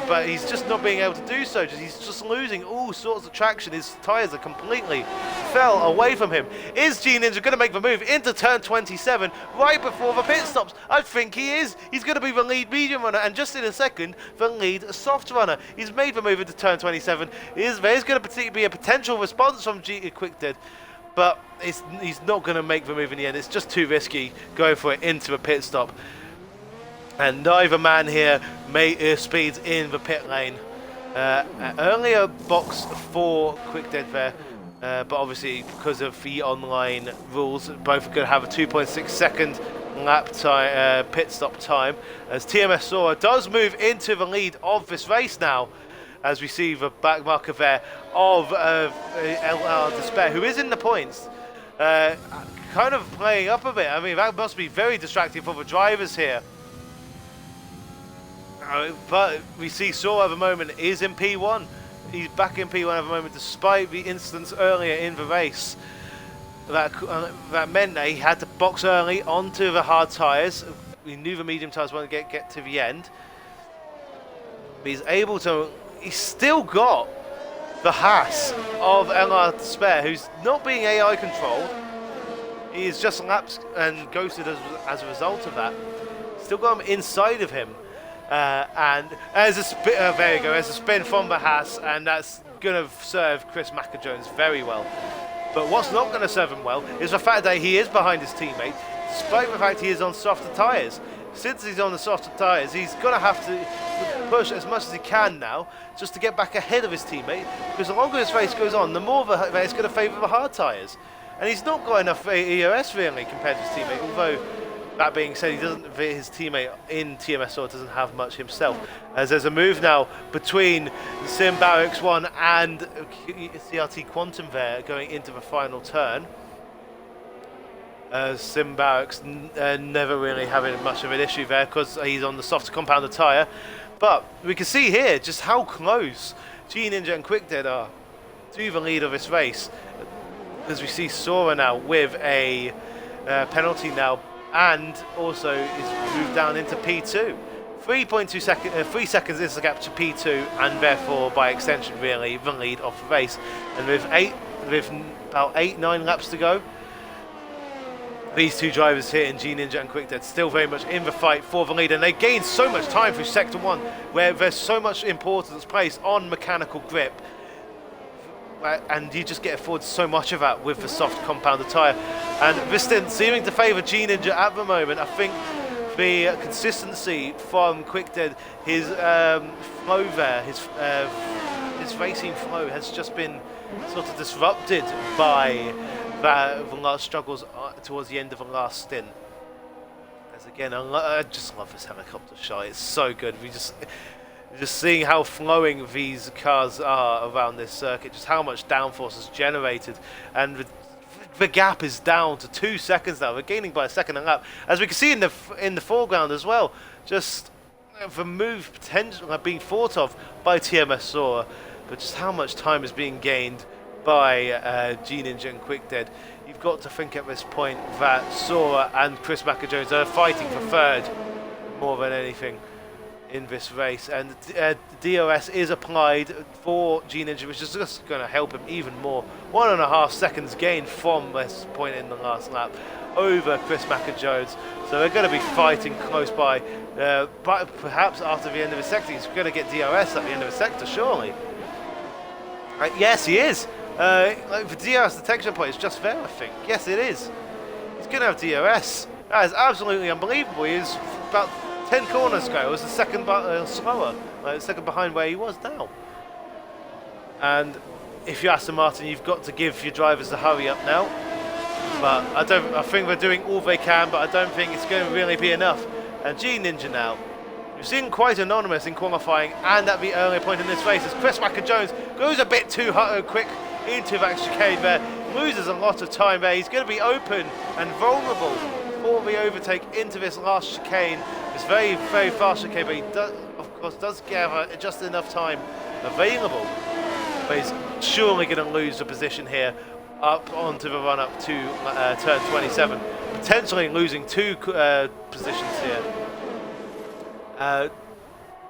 but he's just not being able to do so. He's just losing all sorts of traction. His tyres are completely fell away from him. Is G-Ninja going to make the move into turn 27 right before the pit stops? I think he is. He's going to be the lead medium runner, and just in a second, the lead soft runner. He's made the move into turn 27. There's going to be a potential response from QuickDead, but he's not going to make the move in the end. It's just too risky going for it into a pit stop. And neither man here speeds in the pit lane. Earlier box for QuickDead there, but obviously because of the online rules, both are going to have a 2.6 second lap time, pit stop time, as TMS Sora does move into the lead of this race now, as we see the back marker there of LR Despair, who is in the points, kind of playing up a bit. I mean, that must be very distracting for the drivers here. But we see Sora at the moment is in P1. He's back in P1 at the moment, despite the instance earlier in the race that meant that he had to box early onto the hard tyres. We knew the medium tyres won't get to the end. But he's able to. He's still got the Haas of LR Despair, who's not being AI controlled. He is just lapsed and ghosted as a result of that. Still got him inside of him. And as a spin, there you go, as a spin from the Haas, and that's going to serve Chris Macker-Jones very well. But what's not going to serve him well is the fact that he is behind his teammate, despite the fact he is on softer tyres. Since he's on the softer tyres, he's going to have to push as much as he can now, just to get back ahead of his teammate, because the longer this race goes on, the more it's going to favour the hard tyres. And he's not got enough EOS really compared to his teammate, although that being said, his teammate in TMS doesn't have much himself. As there's a move now between SimBarracks 1 and CRT Quantum there going into the final turn. SimBarracks never really having much of an issue there because he's on the softer compounded tyre. But we can see here just how close G-Ninja and QuickDead are to the lead of this race. As we see Sora now with a penalty now, and also is moved down into P2. 3 seconds is the gap to P2, and therefore by extension really the lead of the race. And with about 8-9 laps to go, these two drivers here in G-Ninja and QuickDead still very much in the fight for the lead, and they gain so much time through Sector 1 where there's so much importance placed on mechanical grip. And you just get afforded so much of that with the soft compounded tyre. And this stint seeming to favour G-Ninja at the moment. I think the consistency from QuickDead, his flow there, his racing flow has just been sort of disrupted by the last struggles towards the end of the last stint. As again, I just love this helicopter shot. It's so good. Just seeing how flowing these cars are around this circuit, just how much downforce is generated, and the gap is down to 2 seconds now. We're gaining by a second a lap, as we can see in the foreground as well. Just the move potential being thought of by TMS Sora, but just how much time is being gained by G-Ninja and QuickDead. You've got to think at this point that Sora and Chris Macker-Jones are fighting for third more than anything. in this race, and DRS is applied for G-Ninja, which is just going to help him even more. 1.5 seconds gained from this point in the last lap over Chris Macker-Jones, so they're going to be fighting close by, but perhaps after the end of the sector he's going to get DRS at the end of the sector, surely. Yes, he is. Like the DRS detection point is just there, I think. Yes, it is. He's going to have DRS. That is absolutely unbelievable. He is about 10 corners ago. It was the second slower, like second behind where he was now. And if you're Aston Martin, you've got to give your drivers the hurry up now. But I think they're doing all they can, but I don't think it's going to really be enough. And G-Ninja now, you've seen quite anonymous in qualifying and at the earlier point in this race as Chris Macker-Jones goes a bit too quick into that chicane there, loses a lot of time there. He's going to be open and vulnerable for the overtake into this last chicane, this very, very fast chicane, but he does, of course, does gather just enough time available. But he's surely going to lose the position here up onto the run up to turn 27, potentially losing 2 positions here.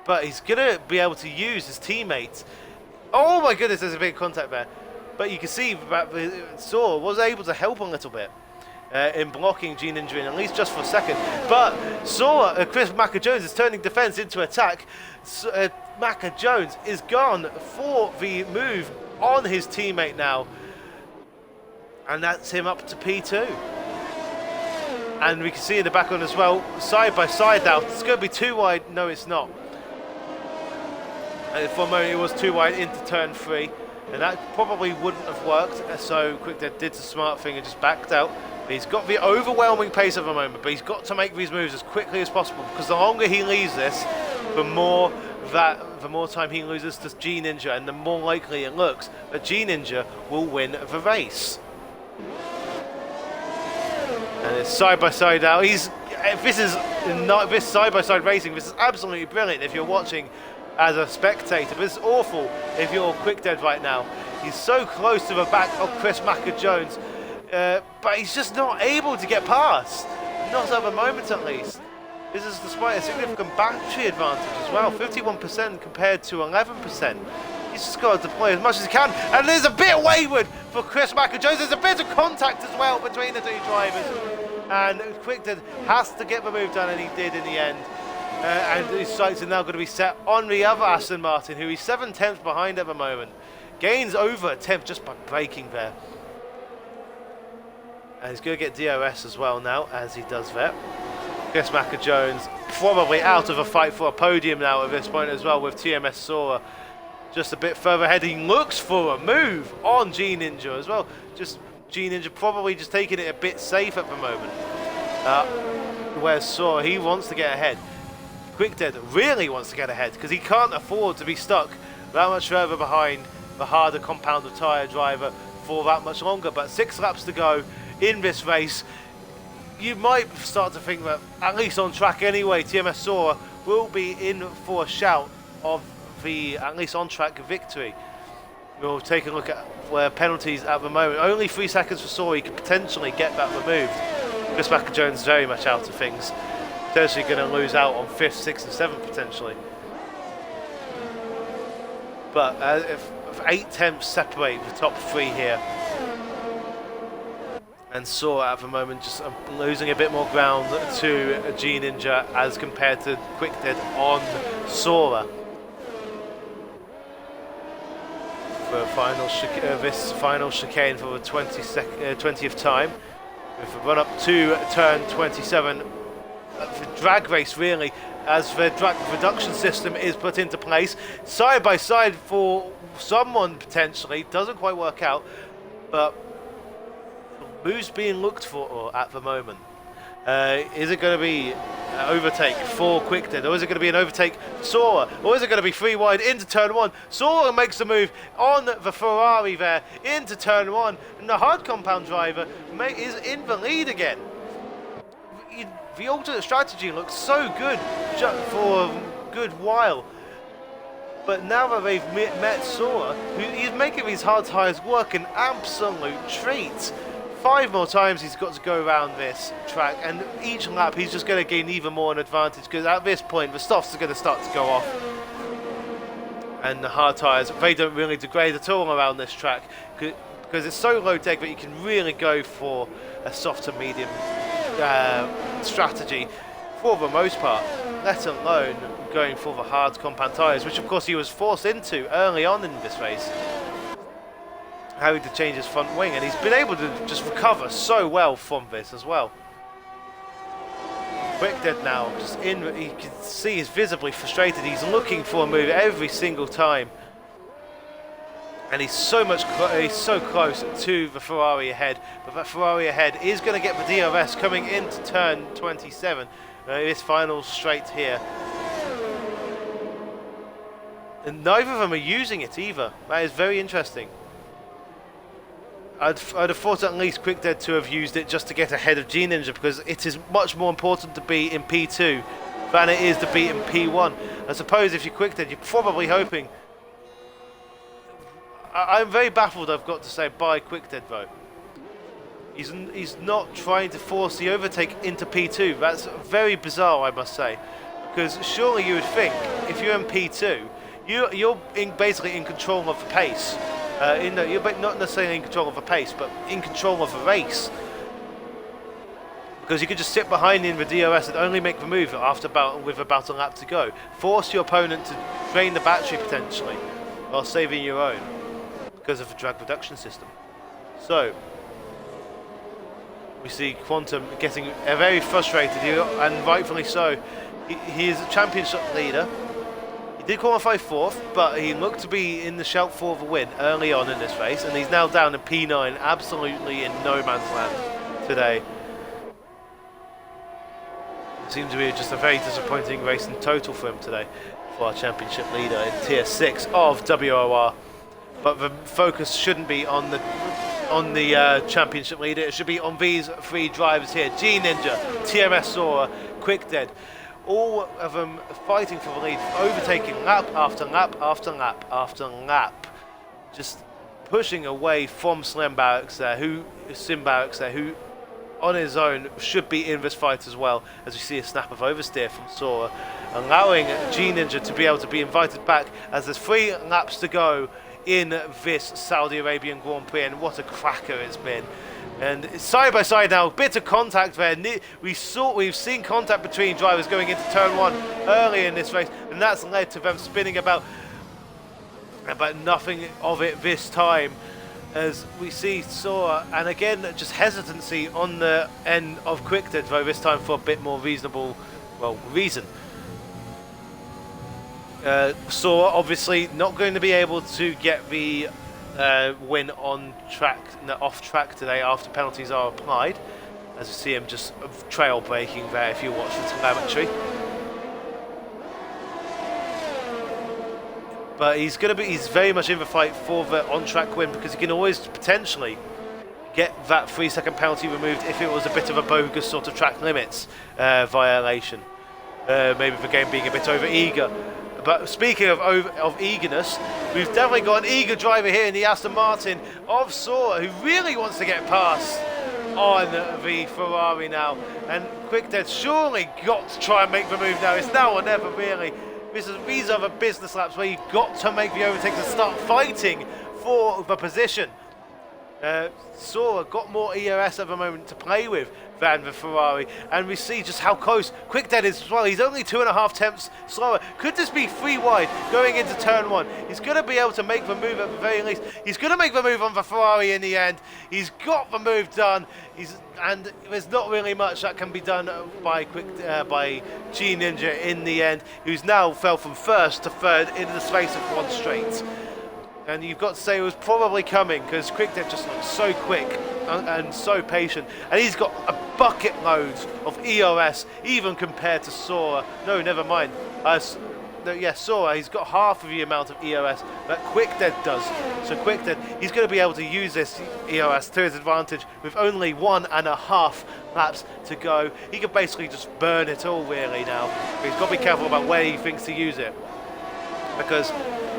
But he's going to be able to use his teammates. Oh my goodness, there's a big contact there. But you can see that SOAR was able to help a little bit in blocking G-Ninja in, at least just for a second. But SOAR, Chris Macker-Jones is turning defense into attack. Macker-Jones is gone for the move on his teammate now. And that's him up to P2. And we can see in the background as well, side by side now. It's going to be too wide. No, it's not. And for a moment, it was too wide into turn 3. And that probably wouldn't have worked. So QuickDead did the smart thing and just backed out. But he's got the overwhelming pace of the moment. But he's got to make these moves as quickly as possible. Because the longer he leaves this, the more time he loses to G-Ninja. And the more likely it looks that G-Ninja will win the race. And it's side by side now. This side by side racing. This is absolutely brilliant if you're watching as a spectator, but it's awful if you're QuickDead right now. He's so close to the back of Chris Macker-Jones, but he's just not able to get past. Not at the moment, at least. This is despite a significant battery advantage as well, 51% compared to 11%. He's just got to deploy as much as he can, and there's a bit wayward for Chris Macker-Jones. There's a bit of contact as well between the 2 drivers, and QuickDead has to get the move done, and he did in the end. And his sights are now going to be set on the other Aston Martin, who he's 7 tenths behind at the moment. Gains over a tenth just by braking there. And he's going to get DRS as well now, as he does that. Chris Macker-Jones probably out of a fight for a podium now at this point as well, with TMS SOAR just a bit further ahead. He looks for a move on G-Ninja as well. Just G-Ninja probably just taking it a bit safe at the moment. Whereas SOAR, he wants to get ahead. QuickDead really wants to get ahead because he can't afford to be stuck that much further behind the harder compounded tyre driver for that much longer. But 6 laps to go in this race. You might start to think that, at least on track anyway, TMS SOAR will be in for a shout of the at least on track victory. We'll take a look at where penalties at the moment. Only 3 seconds for SOAR. He could potentially get that removed. Chris Macker-Jones very much out of things. Potentially going to lose out on 5th, 6th and 7th potentially. But if 8 tenths separate the top 3 here. And SOAR at the moment just losing a bit more ground to G-Ninja as compared to QuickDead on SOAR. For this final chicane for the 20th time. With a run up to turn 27. The drag race really, as the drag reduction system is put into place, side by side for someone potentially, doesn't quite work out, but who's being looked for at the moment? Is it going to be an overtake for QuickDead, or is it going to be an overtake for SOAR, or is it going to be 3 wide into turn 1? SOAR makes the move on the Ferrari there into turn 1, and the hard compound driver is in the lead again. The alternate strategy looks so good for a good while, but now that they've met SOAR, he's making these hard tyres work an absolute treat 5 more times he's got to go around this track, and each lap he's just going to gain even more an advantage, because at this point the softs are going to start to go off, and the hard tyres, they don't really degrade at all around this track, because it's so low tech that you can really go for a soft to medium strategy for the most part, let alone going for the hard compound tyres, which of course he was forced into early on in this race, having to change his front wing, and he's been able to just recover so well from this as well. Quick-Dead now, just in, you can see he's visibly frustrated, he's looking for a move every single time, and he's so close to the Ferrari ahead, but that Ferrari ahead is going to get the DRS coming into turn 27, this final straight here. And neither of them are using it either. That is very interesting. I'd have thought at least Quick-Dead to have used it just to get ahead of G-Ninja, because it is much more important to be in P2 than it is to be in P1. I suppose if you're Quick-Dead, you're probably hoping... I'm very baffled, I've got to say, by Quick-Dead though. He's not trying to force the overtake into P2. That's very bizarre, I must say. Because surely you would think, if you're in P2, you're basically in control of the pace. You're not necessarily in control of the pace, but in control of the race. Because you could just sit behind in the DRS and only make the move with about a lap to go. Force your opponent to drain the battery potentially, while saving your own, because of the drag reduction system. So, we see Quantum getting very frustrated here, and rightfully so. He is a championship leader. He did qualify 4th, but he looked to be in the shout for the win early on in this race, and he's now down in P9, absolutely in no man's land today. It seems to be just a very disappointing race in total for him today, for our championship leader in Tier 6 of WOR. But the focus shouldn't be on the championship leader, it should be on these 3 drivers here. G-Ninja, TMS Sora, Quick-Dead. All of them fighting for the lead, overtaking lap after lap after lap after lap, just pushing away from Sim Barracks there, who on his own should be in this fight as well, as we see a snap of oversteer from Sora, allowing G-Ninja to be able to be invited back as there's 3 laps to go in this Saudi Arabian Grand Prix, and what a cracker it's been. And side by side now, bit of contact there. We've seen contact between drivers going into turn 1 early in this race, and that's led to them spinning about, but nothing of it this time, as we see Sora, and again just hesitancy on the end of Quick-Dead, though this time for a bit more reasonable, well, reason. Sora obviously not going to be able to get the win on track, off track today after penalties are applied, as you see him just trail braking there if you watch the telemetry. But he's very much in the fight for the on track win, because he can always potentially get that 3-second penalty removed if it was a bit of a bogus sort of track limits violation. Maybe the game being a bit over eager. But speaking of eagerness, we've definitely got an eager driver here in the Aston Martin of Sora, who really wants to get past on the Ferrari now. And Quick-Dead surely got to try and make the move now. It's now or never, really. These are the business laps where you've got to make the overtake to start fighting for the position. Sora got more EOS at the moment to play with than the Ferrari, and we see just how close Quick-Dead is as well. He's only 2.5 tenths slower. Could this be 3 wide going into turn 1? He's going to be able to make the move at the very least. He's going to make the move on the Ferrari in the end. He's got the move done. And there's not really much that can be done by G-Ninja in the end, who's now fell from 1st to 3rd in the space of 1 straight. And you've got to say it was probably coming, because Quick-Dead just looks so quick and so patient, and he's got a bucket load of EOS even compared to Sora. No, never mind. Sora, he's got half of the amount of EOS that Quick-Dead does. So Quick-Dead, he's going to be able to use this EOS to his advantage with only 1.5 laps to go. He can basically just burn it all really now. But he's got to be careful about where he thinks to use it, because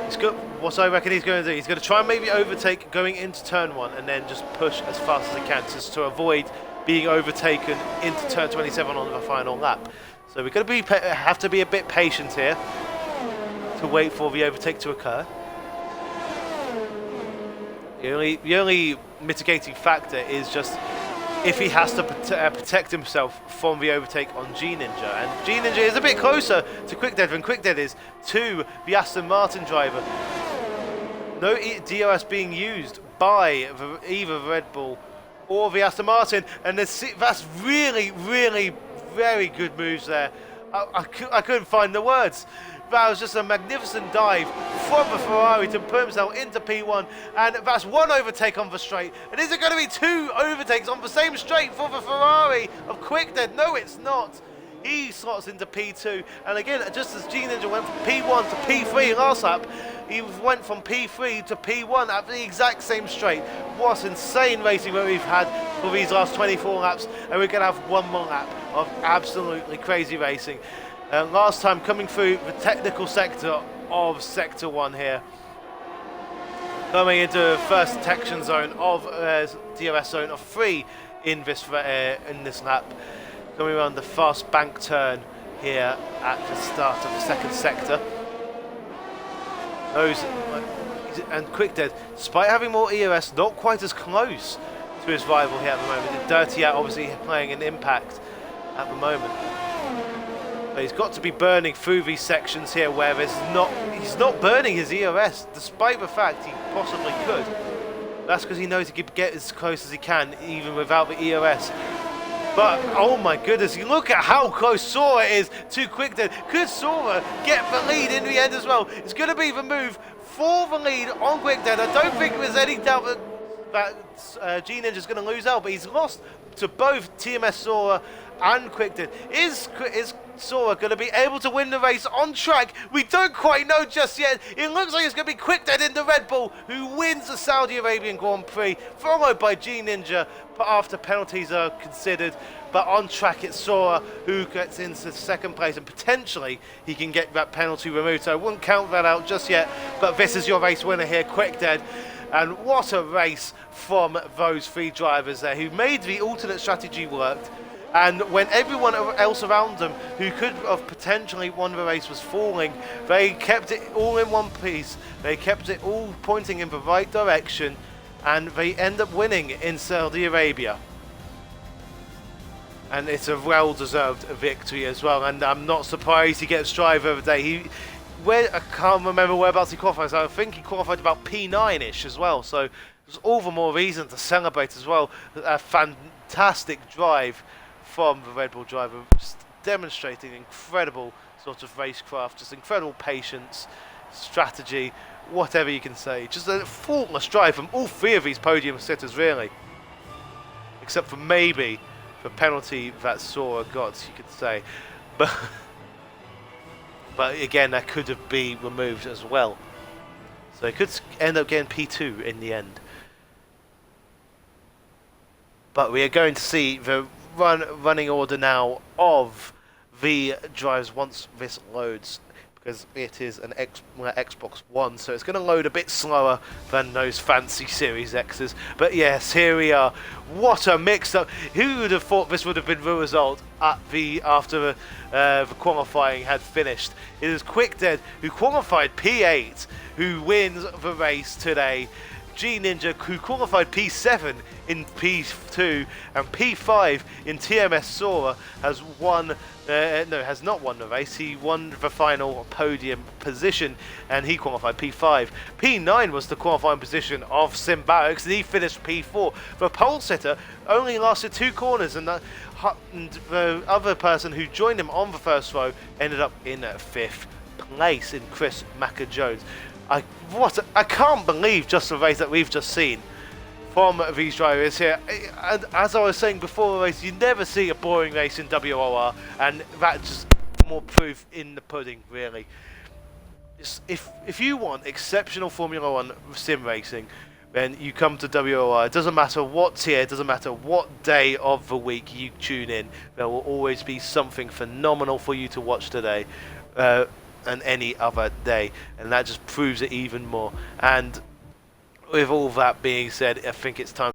He's got, what I reckon he's going to do, he's going to try and maybe overtake going into turn 1 and then just push as fast as he can just to avoid being overtaken into turn 27 on the final lap. So we're going to have to be a bit patient here to wait for the overtake to occur. The only mitigating factor is just if he has to protect himself from the overtake on G-Ninja. And G-Ninja is a bit closer to QuickDead than QuickDead is to the Aston Martin driver. No DRS being used by either Red Bull or the Aston Martin. And that's really, really very good moves there. I couldn't find the words. That was just a magnificent dive from the Ferrari to put himself into P1, and that's one overtake on the straight. And is it going to be two overtakes on the same straight for the Ferrari of QuickDead? No, it's not. He slots into P2, and again, just as G-Ninja went from P1 to P3 last lap, he went from P3 to P1 at the exact same straight. What insane racing that we've had for these last 24 laps, and we're going to have one more lap of absolutely crazy racing. Last time coming through the technical sector of Sector 1 here. Coming into the first detection zone of DRS zone of 3 in this lap. Coming around the fast bank turn here at the start of the second sector. And QuickDead, despite having more EOS, not quite as close to his rival here at the moment. Dirty Out obviously playing an impact at the moment. But he's got to be burning through these sections here where he's not burning his EOS, despite the fact he possibly could. That's because he knows he can get as close as he can, even without the EOS. But, oh my goodness, you look at how close Sora is to QuickDead. Could Sora get the lead in the end as well? It's going to be the move for the lead on QuickDead. I don't think there's any doubt that G-Ninja's going to lose out, but he's lost to both TMS Sora and QuickDead. Is Sora going to be able to win the race on track? We don't quite know just yet. It looks like it's going to be QuickDead in the Red Bull who wins the Saudi Arabian Grand Prix, followed by G-Ninja after penalties are considered. But on track it's Sora who gets into second place, and potentially he can get that penalty removed. So I wouldn't count that out just yet, but this is your race winner here, QuickDead. And what a race from those three drivers there who made the alternate strategy work. And when everyone else around them who could have potentially won the race was falling, they kept it all in one piece. They kept it all pointing in the right direction, and they end up winning in Saudi Arabia. And it's a well-deserved victory as well. And I'm not surprised he gets driver of the day. I can't remember whereabouts he qualified. So I think he qualified about P9-ish as well. So there's all the more reason to celebrate as well. A fantastic drive from the Red Bull driver, just demonstrating incredible sort of racecraft, just incredible patience, strategy, whatever you can say. Just a faultless drive from all three of these podium sitters, really. Except for maybe the penalty that Sora got, you could say. But again, that could have been removed as well. So it could end up getting P2 in the end. But we are going to see the running order now of the drives once this loads, because it is an Xbox One, so it's going to load a bit slower than those fancy Series X's. But yes, here we are. What a mix-up! Who would have thought this would have been the result after the qualifying had finished? It is QuickDead who qualified P8 who wins the race today. G-Ninja who qualified P7 in P2 and P5 in TMS Sora has has not won the race. He won the final podium position and he qualified P5. P9 was the qualifying position of Simbarracks and he finished P4. The pole sitter only lasted 2 corners and the other person who joined him on the first row ended up in 5th place in Chris Macker-Jones. I can't believe just the race that we've just seen from these drivers here. And as I was saying before the race, you never see a boring race in WOR, and that's just more proof in the pudding, really. If you want exceptional Formula 1 sim racing, then you come to WOR. It doesn't matter what tier, it doesn't matter what day of the week you tune in, there will always be something phenomenal for you to watch today. than any other day, and that just proves it even more. And with all that being said, I think it's time